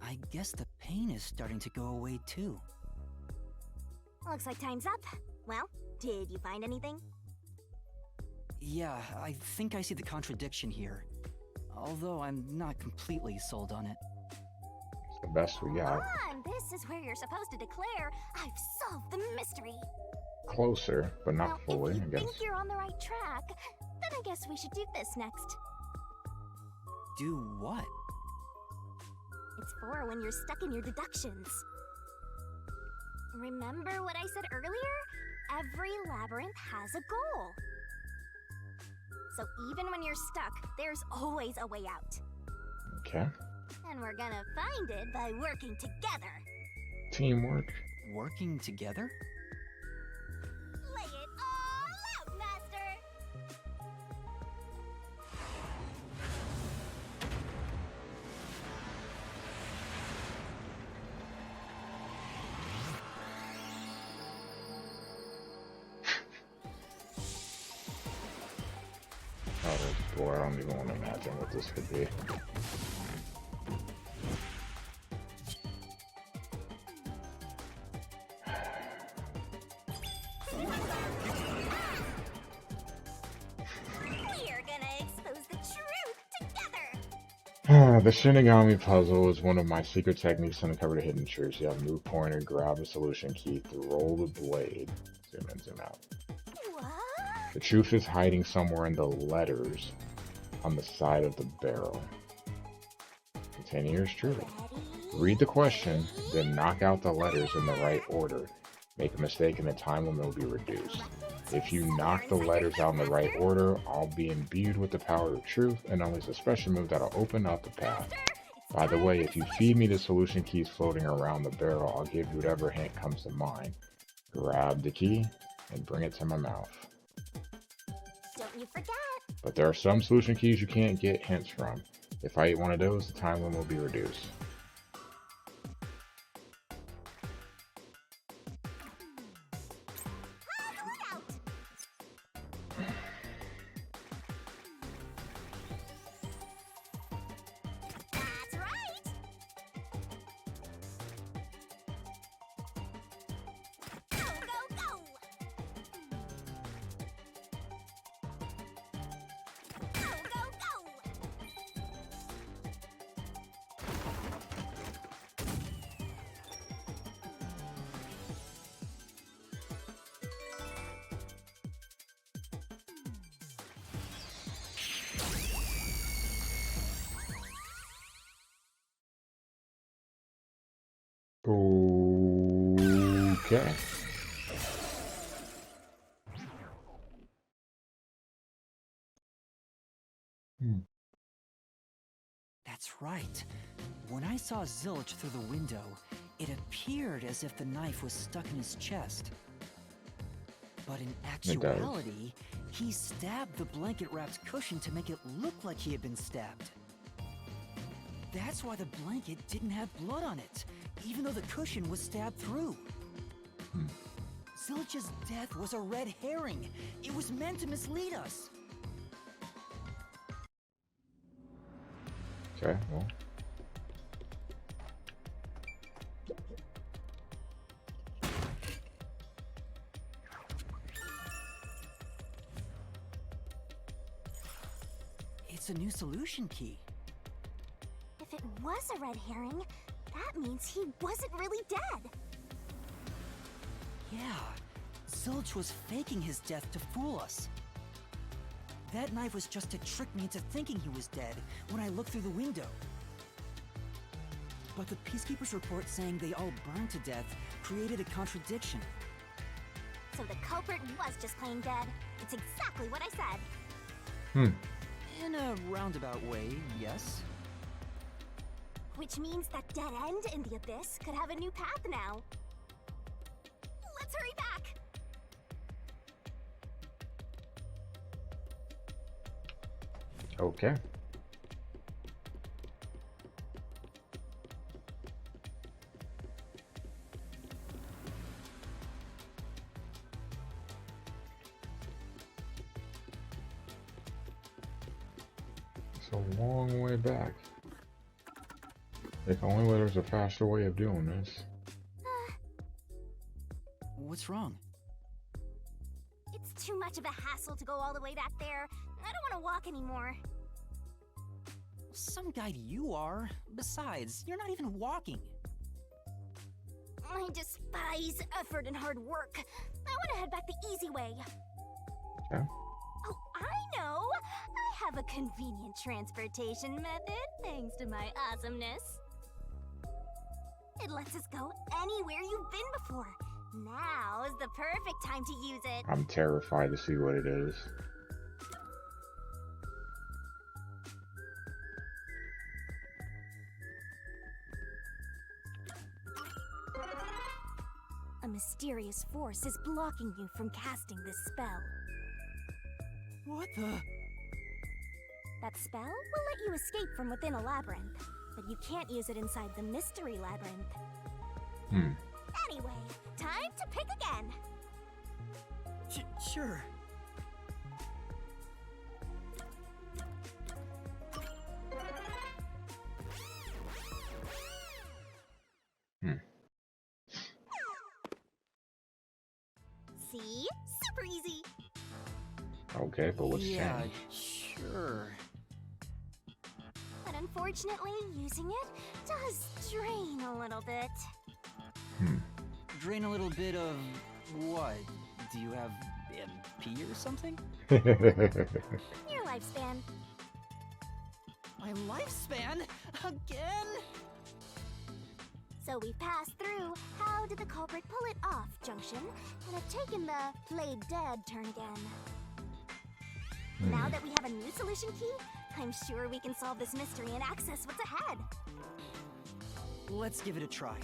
I guess the pain is starting to go away too. Looks like time's up. Well, did you find anything? Yeah, I think I see the contradiction here. Although I'm not completely sold on it. It's the best we got. Come on, this is where you're supposed to declare, I've solved the mystery. Closer, but not Well, fully, if I you guess. think you're on the right track, then I guess we should do this next. Do what? It's for when you're stuck in your deductions. Remember what I said earlier? Every labyrinth has a goal. So even when you're stuck, there's always a way out. Okay. And we're gonna find it by working together. Teamwork. Working together? Lay it all out, Master! Oh boy, I don't even want to imagine what this could be. We're gonna expose the truth together! The Shinigami puzzle is one of my secret techniques to uncover the hidden truths. You have to move pointer, grab the solution key, roll the blade. Zoom in, zoom out. What? The truth is hiding somewhere in the letters on the side of the barrel. Containing yours truly. Read the question, then knock out the letters in the right order. Make a mistake and the time limit will be reduced. If you knock the letters out in the right order, I'll be imbued with the power of truth and unleash a special move that'll open up the path. By the way, if you feed me the solution keys floating around the barrel, I'll give you whatever hint comes to mind. Grab the key and bring it to my mouth. Don't you forget! But there are some solution keys you can't get hints from. If I eat one of those, the time limit will be reduced. That's right! Go, go, go! Go, go, go! Okay. That's right. When I saw Zilch through the window, it appeared as if the knife was stuck in his chest. But in It does. actuality, he stabbed the blanket-wrapped cushion to make it look like he had been stabbed. That's why the blanket didn't have blood on it, even though the cushion was stabbed through. Zilch's death was a red herring. It was meant to mislead us. Okay, well. It's a new solution key. If it was a red herring, That means he wasn't really dead. Yeah, Zilch was faking his death to fool us. That knife was just to trick me into thinking he was dead when I looked through the window. But the Peacekeeper's report saying they all burned to death created a contradiction. So the culprit was just plain dead. It's exactly what I said. In a roundabout way, yes. Which means that dead end in the abyss could have a new path now. Let's hurry back! Okay. It's a long way back. If only there's a faster way of doing this. What's wrong? It's too much of a hassle to go all the way back there. I don't want to walk anymore. Some guide you are. Besides, you're not even walking. I despise effort and hard work. I want to head back the easy way. Okay. Oh, I know! I have a convenient transportation method, thanks to my awesomeness. It lets us go anywhere you've been before. Now is the perfect time to use it. I'm terrified to see what it is. A mysterious force is blocking you from casting this spell. What the? That spell will let you escape from within a labyrinth, but you can't use it inside the mystery labyrinth. Anyway, time to pick again. Sure. See? Super easy. Okay, but what's Yeah, changed? sure. But unfortunately, using it does drain a little bit. Drain a little bit of what? Do you have MP or something? Your lifespan. My lifespan? Again? So we've passed through how did the culprit pull it off junction and have taken the played dead turn again. Now that we have a new solution key, I'm sure we can solve this mystery and access what's ahead. Let's give it a try.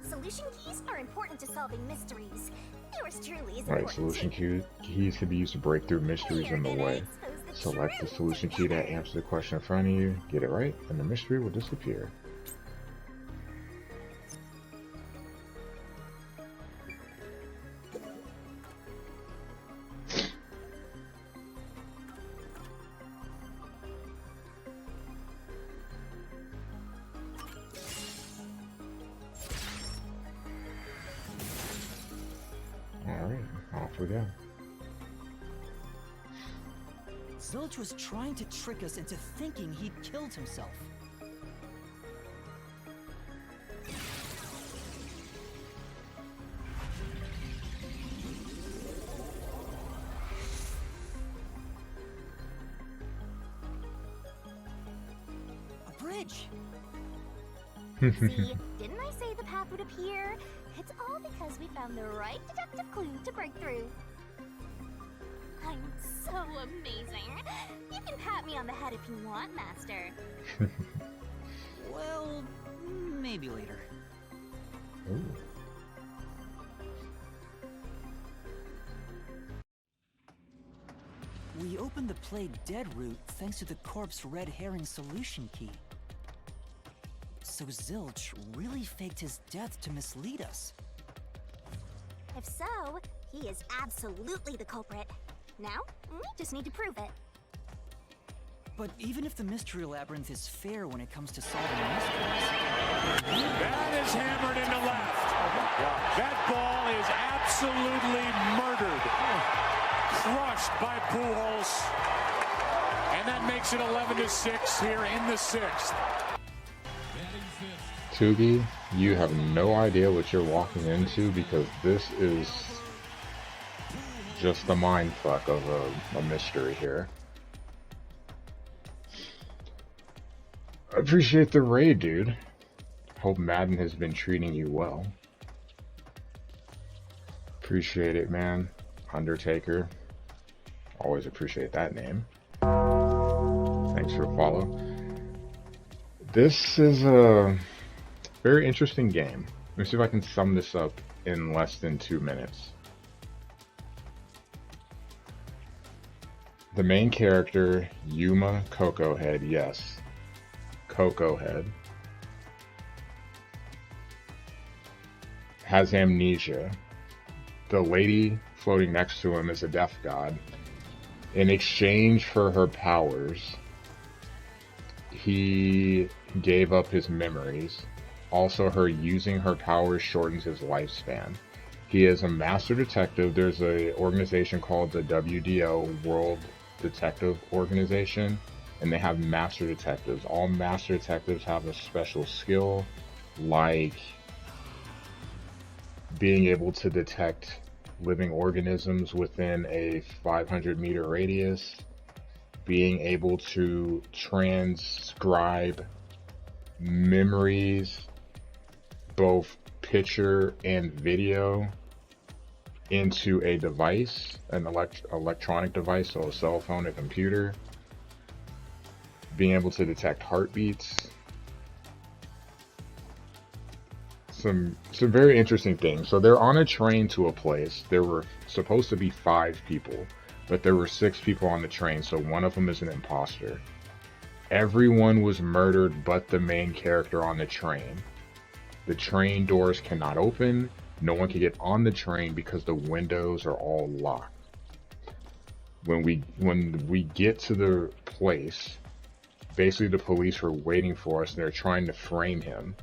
Solution keys are important to solving mysteries. Yours truly is Right, important. solution keys can be used to break through mysteries in the way. Select the solution key that answers the question in front of you, get it right, and the mystery will disappear. Alright, off we go. Zilch was trying to trick us into thinking he'd killed himself. A bridge! See, didn't I say the path would appear? It's all because we found the right deductive clue to break through. I'm so amazing. You can pat me on the head if you want, Master. Well, maybe later. Ooh. We opened the played dead route thanks to the corpse red herring solution key. So Zilch really faked his death to mislead us. If so, he is absolutely the culprit. Now, we just need to prove it. But even if the mystery labyrinth is fair when it comes to solving mysteries, That is hammered into left. That ball is absolutely murdered. Crushed by Pujols. And that makes it 11-6 here in the 6th. Tugi, you have no idea what you're walking into because this is just the mindfuck of a mystery here. I appreciate the raid, dude. Hope Madden has been treating you well. Appreciate it, man. Undertaker. Always appreciate that name. Thanks for the follow. This is a very interesting game. Let me see if I can sum this up in less than 2 minutes. The main character, Yuma Coco Head, yes. Coco Head, has amnesia. The lady floating next to him is a death god. In exchange for her powers, he gave up his memories. Also, her using her powers shortens his lifespan. He is a master detective. There's an organization called the WDO, World Detective Organization, and they have master detectives. All master detectives have a special skill, like being able to detect living organisms within a 500-meter radius, being able to transcribe memories, both picture and video, into a device, an electronic device, so a cell phone, a computer, being able to detect heartbeats. Some very interesting things. So they're on a train to a place. There were supposed to be 5 people, but there were 6 people on the train, so one of them is an imposter. Everyone was murdered but the main character on the train. The train doors cannot open. No one can get on the train because the windows are all locked. When we get to the place, basically the police were waiting for us and they're trying to frame him.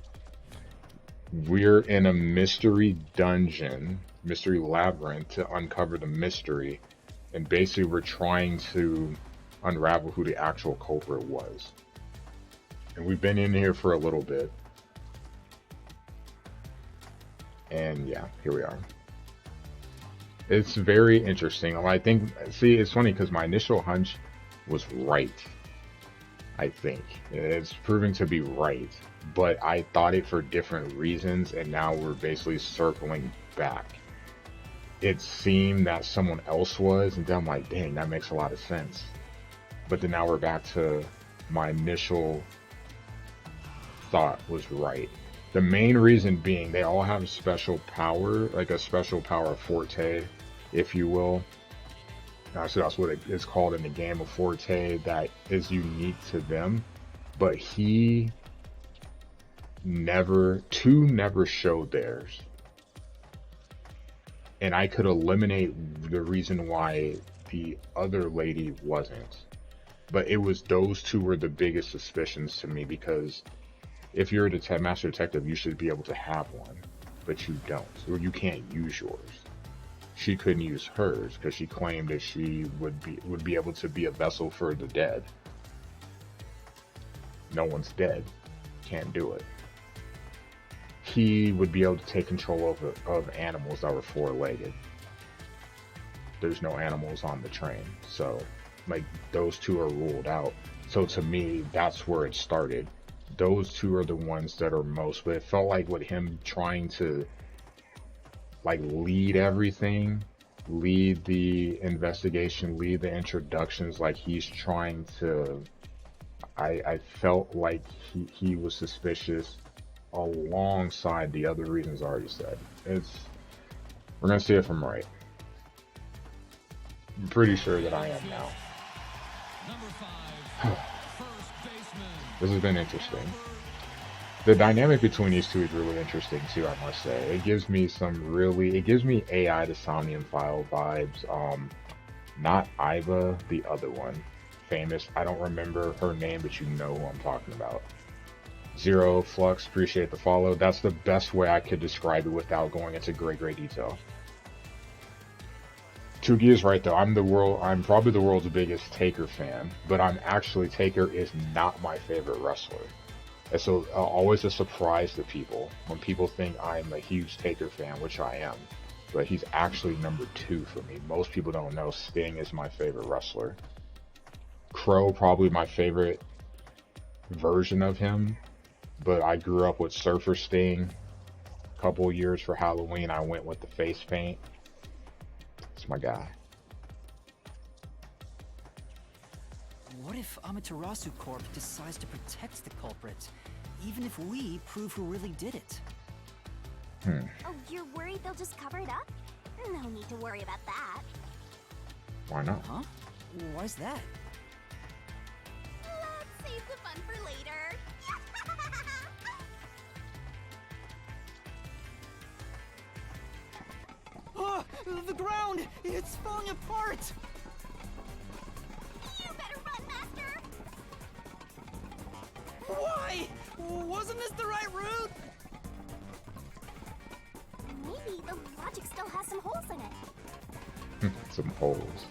We're in a mystery dungeon, mystery labyrinth, to uncover the mystery, and basically we're trying to unravel who the actual culprit was. And we've been in here for a little bit. And yeah, here we are. It's very interesting. I think, see, it's funny because my initial hunch was right. I think it's proving to be right, but I thought it for different reasons, and now we're basically circling back. It seemed that someone else was, and then I'm like, dang, that makes a lot of sense. But then now we're back to my initial thought was right. The main reason being they all have a special power, like a special power forte, if you will. So that's what it's called in the game, a forte that is unique to them. But he never showed theirs. And I could eliminate the reason why the other lady wasn't. But it was those two were the biggest suspicions to me, because if you're a master detective, you should be able to have one, but you don't, or you can't use yours. She couldn't use hers because she claimed that she would be able to be a vessel for the dead. No one's dead, can't do it. He would be able to take control of animals that were 4-legged. There's no animals on the train, so like those two are ruled out. So to me, that's where it started. Those two are the ones that are most, but it felt like with him trying to like lead everything, lead the investigation, lead the introductions, like he's trying to, I felt like he was suspicious alongside the other reasons I already said. We're gonna see if I'm right. I'm pretty sure that I am now. This has been interesting. The dynamic between these two is really interesting too, I must say. It gives me it gives me AI to Somnium File vibes. Not Iva, the other one. famous. I don't remember her name, but you know who I'm talking about. Zero Flux, appreciate the follow. That's the best way I could describe it without going into great detail. Tugi is right though. I'm probably the world's biggest Taker fan, but Taker is not my favorite wrestler. And so always a surprise to people when people think I'm a huge Taker fan, which I am. But he's actually number 2 for me. Most people don't know Sting is my favorite wrestler. Crow, probably my favorite version of him. But I grew up with Surfer Sting. A couple years for Halloween, I went with the face paint. It's my guy. What if Amaterasu Corp decides to protect the culprit, even if we prove who really did it? Oh, you're worried they'll just cover it up? No need to worry about that. Why not? Huh? Why's that? Let's save the fun for later. Oh, the ground! It's falling apart! You better run, Master! Why? Wasn't this the right route? Maybe the logic still has some holes in it. Some holes.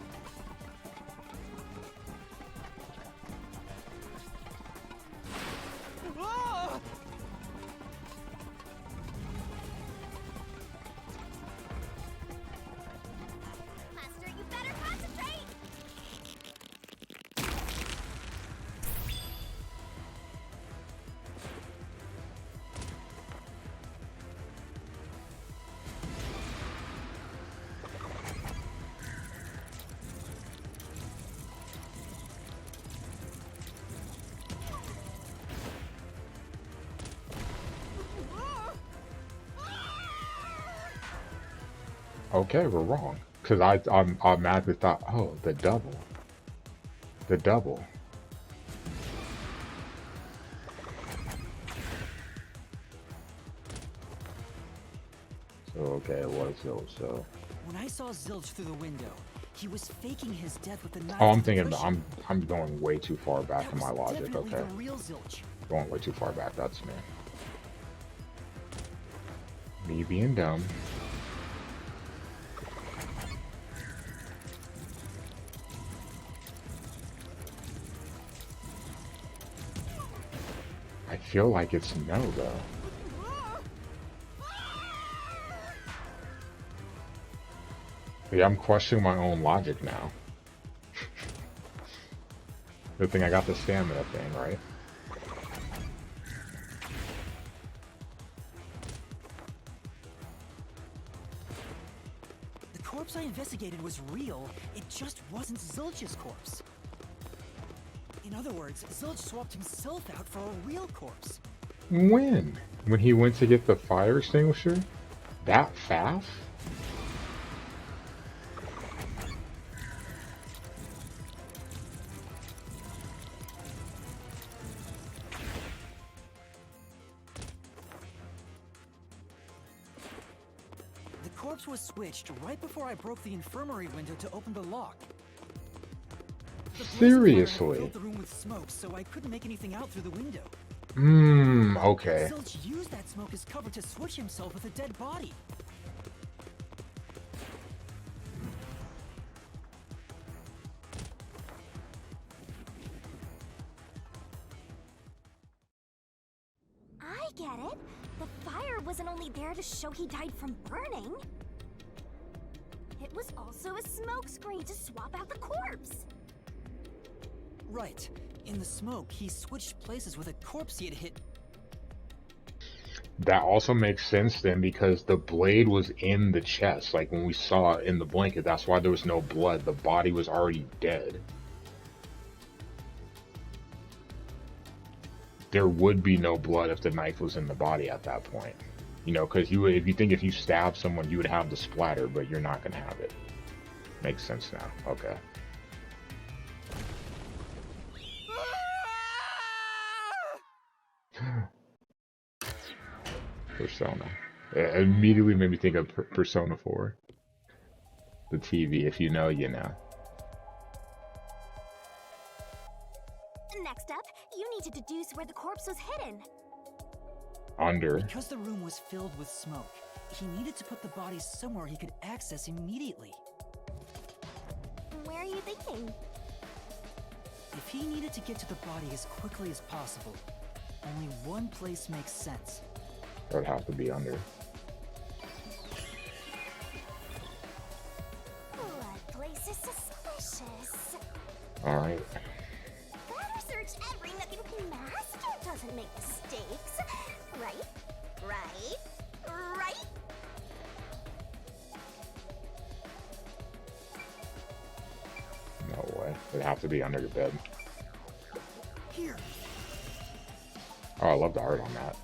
Ah! Master, you better concentrate! Okay, we're wrong. Because I automatically thought, oh, the double. The double. So, okay, it was so. When I saw Zilch through the window, he was faking his death with the knife. Oh, I'm to the thinking, cushion. I'm going way too far back That in my was logic, definitely okay. the real Zilch. Going way too far back, that's me. Me being dumb. I feel like it's no, though. Yeah, I'm questioning my own logic now. Good thing I got the stamina thing, right? The corpse I investigated was real, it just wasn't Zilch's corpse. In other words, Zilch swapped himself out for a real corpse. When? When he went to get the fire extinguisher? That fast? The corpse was switched right before I broke the infirmary window to open the lock. The blazing fire Seriously? filled the room with smoke, so I couldn't make anything out through the window. Okay. Zilch used that smoke as cover to switch himself with a dead body. I get it. The fire wasn't only there to show he died from burning. It was also a smokescreen to swap out the corpse. Right. In the smoke, he switched places with a corpse he had hit. That also makes sense then, because the blade was in the chest. Like when we saw it in the blanket, that's why there was no blood. The body was already dead. There would be no blood if the knife was in the body at that point. You know, because if you stab someone, you would have the splatter, but you're not going to have it. Makes sense now. Okay. Persona. It immediately made me think of Persona 4. The TV, if you know, you know. deduce where the corpse was hidden? Under. Because the room was filled with smoke, he needed to put the body somewhere he could access immediately. Where are you thinking? If he needed to get to the body as quickly as possible, only one place makes sense. It would have to be under. That place is suspicious. Alright. Better search every nook and cranny. Master doesn't make mistakes. Right? Right? Right? No way. It'd have to be under the bed. Here, Oh, I love the art on that.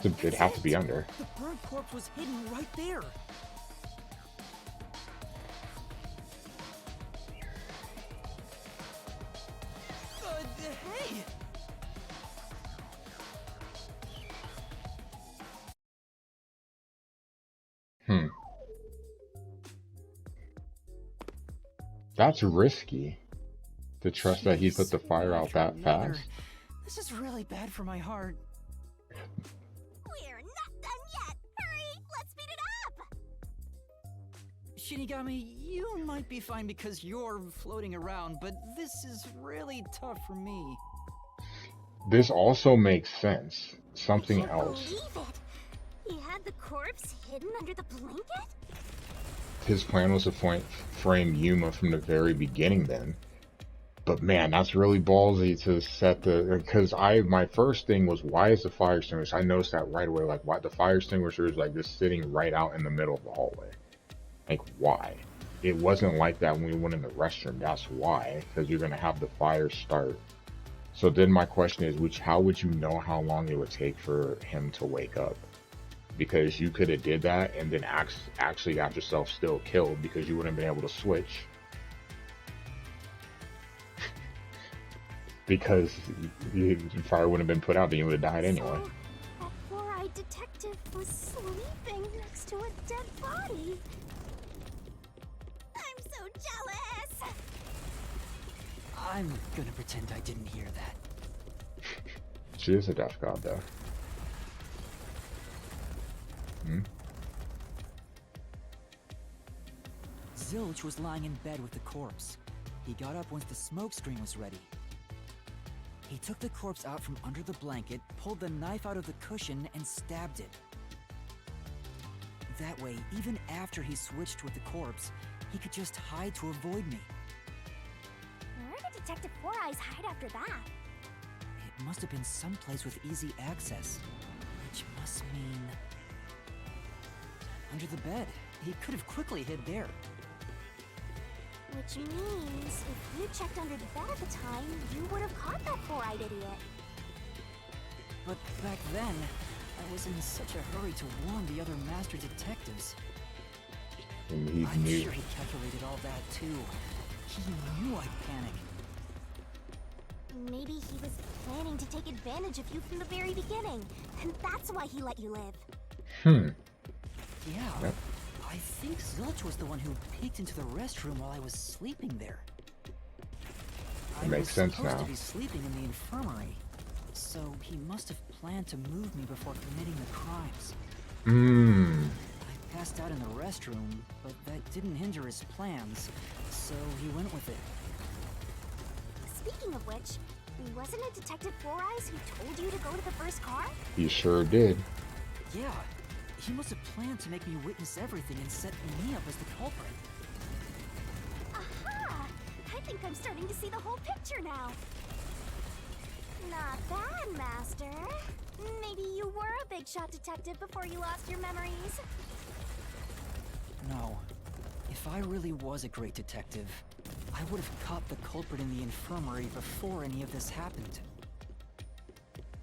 It'd have to be under. the burnt corpse was hidden right there. Hey! That's risky. To trust that he put the fire out that Another. fast. This is really bad for my heart. We're not done yet. Hurry, let's speed it up. Shinigami, you might be fine because you're floating around, but this is really tough for me. This also makes sense. Something Can't else. believe it. He had the corpse hidden under the blanket? His plan was to frame Yuma from the very beginning then. But man, that's really ballsy to set the... Because my first thing was, why is the fire extinguisher? I noticed that right away. Like, why the fire extinguisher is like just sitting right out in the middle of the hallway. Like, why? It wasn't like that when we went in the restroom. That's why. Because you're going to have the fire start. So then my question is, how would you know how long it would take for him to wake up? Because you could have did that and then actually got yourself still killed because you wouldn't have been able to switch. Because the fire wouldn't have been put out, then you would have died anyway. So, that four-eyed detective was sleeping next to a dead body. I'm so jealous. I'm gonna pretend I didn't hear that. She is a death god, though. Zilch was lying in bed with the corpse. He got up once the smoke screen was ready. He took the corpse out from under the blanket, pulled the knife out of the cushion, and stabbed it. That way, even after he switched with the corpse, he could just hide to avoid me. Where did Detective Four Eyes hide after that? It must have been someplace with easy access, which must mean... under the bed. He could have quickly hid there. Which means, if you checked under the bed at the time, you would have caught that four-eyed idiot. But back then, I was in such a hurry to warn the other master detectives. And he I'm knew. sure he calculated all that too. He knew I'd panic. Maybe he was planning to take advantage of you from the very beginning, and that's why he let you live. Yeah, Yep. I think Zilch was the one who peeked into the restroom while I was sleeping there. I makes was sense supposed now. to be sleeping in the infirmary, so he must have planned to move me before committing the crimes. I passed out in the restroom, but that didn't hinder his plans, so he went with it. Speaking of which, wasn't it Detective Four Eyes who told you to go to the first car? He sure did. Yeah, he must have planned to make me witness everything and set me up as the culprit. Aha! I think I'm starting to see the whole picture now. Not bad, Master. Maybe you were a big shot detective before you lost your memories. No. If I really was a great detective, I would have caught the culprit in the infirmary before any of this happened.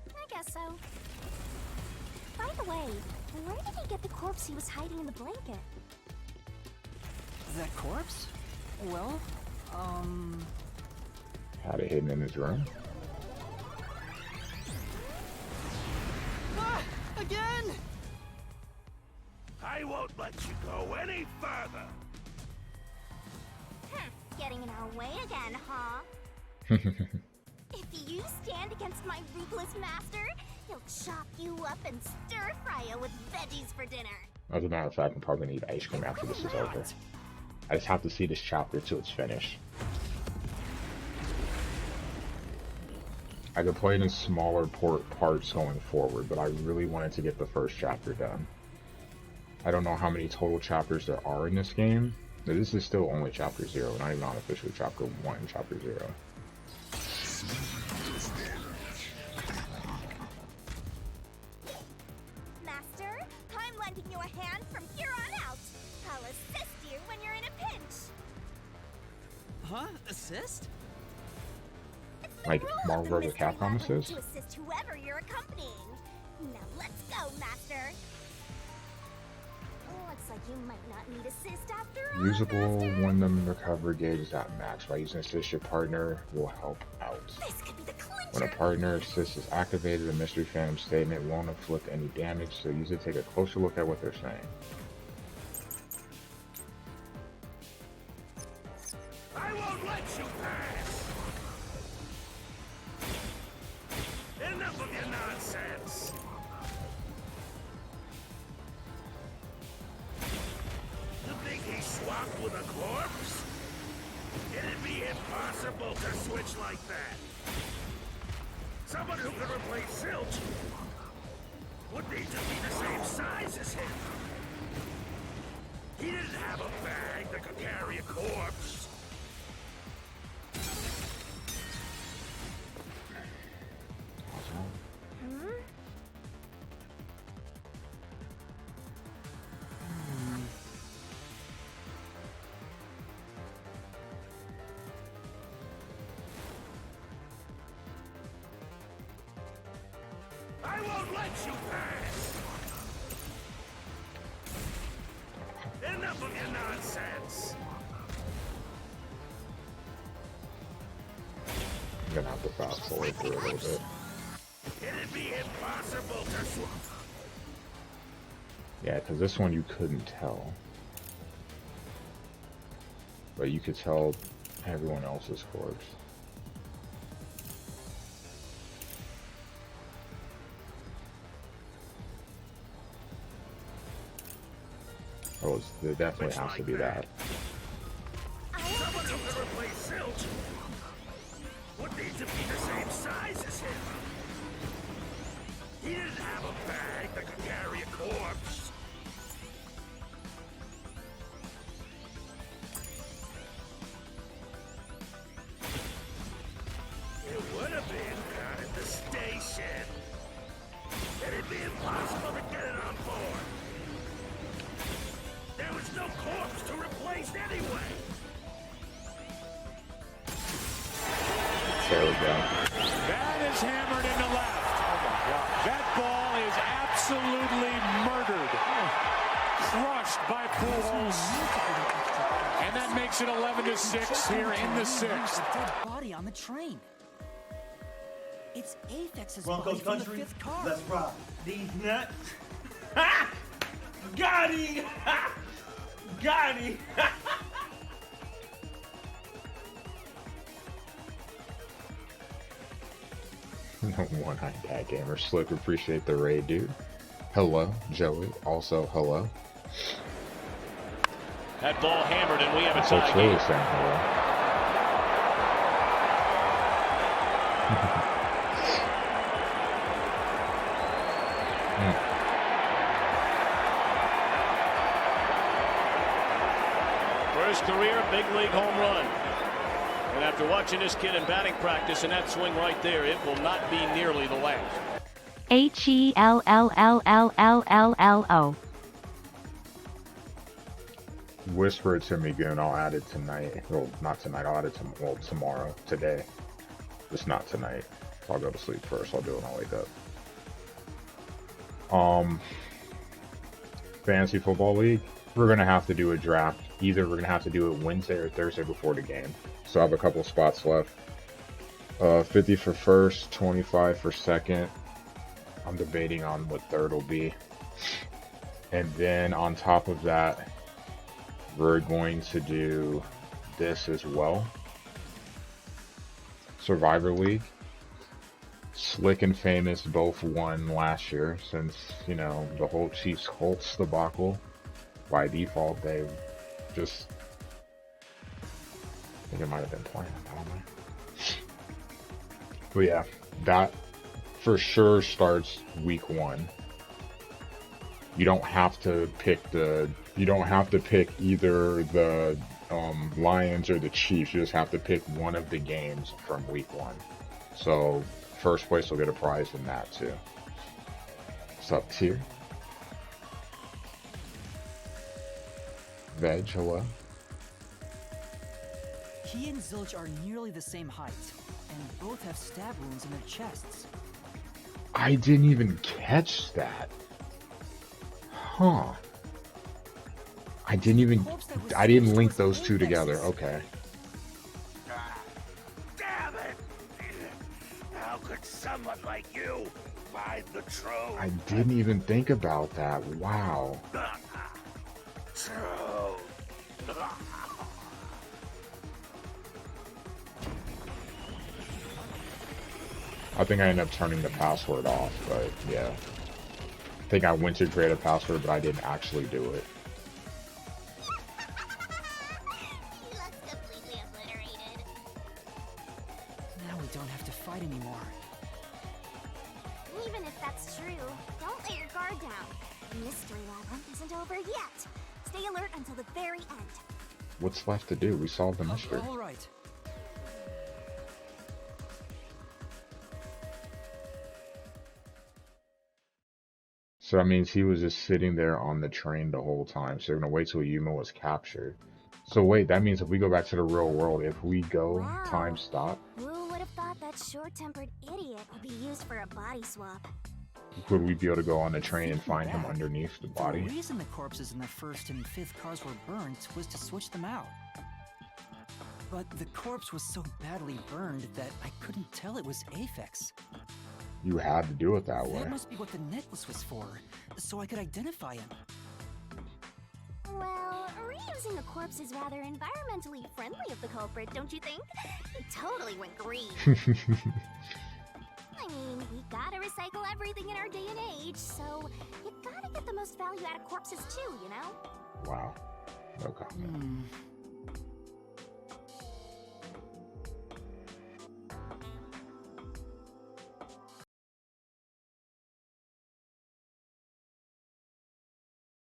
I guess so. By the way, where did he get the corpse he was hiding in the blanket? That corpse? Well, Had it hidden in his room. Ah! Again! I won't let you go any further. Getting in our way again, huh? If If you stand against my ruthless master, he'll chop you up and stir-fry you with veggies for dinner. As a matter of fact, I'm probably gonna eat ice cream after this is over. I just have to see this chapter till it's finished. I could play it in smaller parts going forward, but I really wanted to get the first chapter done. I don't know how many total chapters there are in this game. This is still only chapter 0, not even on officially chapter 1, chapter 0. Master, I'm lending you a hand from here on out. I'll assist you when you're in a pinch. Huh? Assist? Like Marvel vs. Capcom assist? To assist whoever you're accompanying. Now let's go, Master. Looks like you might not need assist after all, Usable Master. when the recovery gauge is at max. By using assist, your partner will help out. This could be the clincher. When a partner assist is activated, a mystery phantom statement won't inflict any damage, so use it to take a closer look at what they're saying. I won't let you pass! Enough of your nonsense! You think he's swapped with a corpse? It'd be impossible to switch like that. Someone who could replace Zilch would need to be the same size as him. He didn't have a bag that could carry a corpse. I won't let you pass! Enough of your nonsense! I'm gonna have to fast forward through a little bit. It'd be impossible to swap. Yeah, because this one you couldn't tell. But you could tell everyone else's corpse. Oh, there definitely has to be that. Someone who could replace Zilch would need to be the same size as him. He didn't have a bag that could carry a corpse. It would have been down at the station. It'd be impossible to get it on board. There was no corpse to replace anyway. There we go. That is hammered into left. That ball is absolutely murdered. Crushed by Pujols. And that makes it 11-6 here in the 6th. Dead body on the train. It's Aphex's Broncos body from the country, 5th car. let's rock. These nuts. Ha! Got him! Ha! Got him! One-eyed Cat Gamer. Slick, appreciate the raid, dude. Hello, Joey. Also, hello. That ball hammered, and we have a So tie Chloe game. saying hello. First career big league home run. And after watching this kid in batting practice and that swing right there, it will not be nearly the last. HELLLLLLLLO. Whisper it to me, Goon. I'll add it tonight. Well, not tonight. I'll add it tomorrow. Today. Just not tonight. I'll go to sleep first. I'll do it when I wake up. Fantasy Football League. We're gonna have to do a draft. Either we're gonna have to do it Wednesday or Thursday before the game. So I have a couple spots left. 50 for first, 25 for second. I'm debating on what third will be. And then on top of that, we're going to do this as well. Survivor League. Slick and Famous both won last year since, you know, the whole Chiefs Colts debacle. By default, they just... I think it might have been playing, I don't know. But yeah, that for sure starts week 1. You don't have to pick either the Lions or the Chiefs. You just have to pick one of the games from week 1. So first place will get a prize in that too. What's up, Tier? Veg, hello. He and Zilch are nearly the same height, and both have stab wounds in their chests. I didn't even catch that. Huh. I didn't link those two together. Okay. Damn it! How could someone like you find the truth? I didn't even think about that. Wow. Truth. I think I ended up turning the password off, but yeah. I think I went to create a password, but I didn't actually do it. He looks completely obliterated. Now we don't have to fight anymore. Even if that's true, don't let your guard down. The mystery labyrinth isn't over yet. Stay alert until the very end. What's left to do? We solved the mystery. All right. So that means he was just sitting there on the train the whole time. So they're gonna wait till Yuma was captured. So wait, that means if we go back to the real world, if we go time stop, Who would have thought that short-tempered idiot would be used for a body swap? could we be able to go on the train and find him underneath the The body? reason the corpses in the 1st and 5th cars were burned was to switch them out. But the corpse was so badly burned that I couldn't tell it was Aphex. You had to do it that way. That must be what the necklace was for, so I could identify him. Well, reusing a corpse is rather environmentally friendly of the culprit, don't you think? He totally went green. I mean, we gotta recycle everything in our day and age, so you gotta get the most value out of corpses too, you know? Wow. No comment.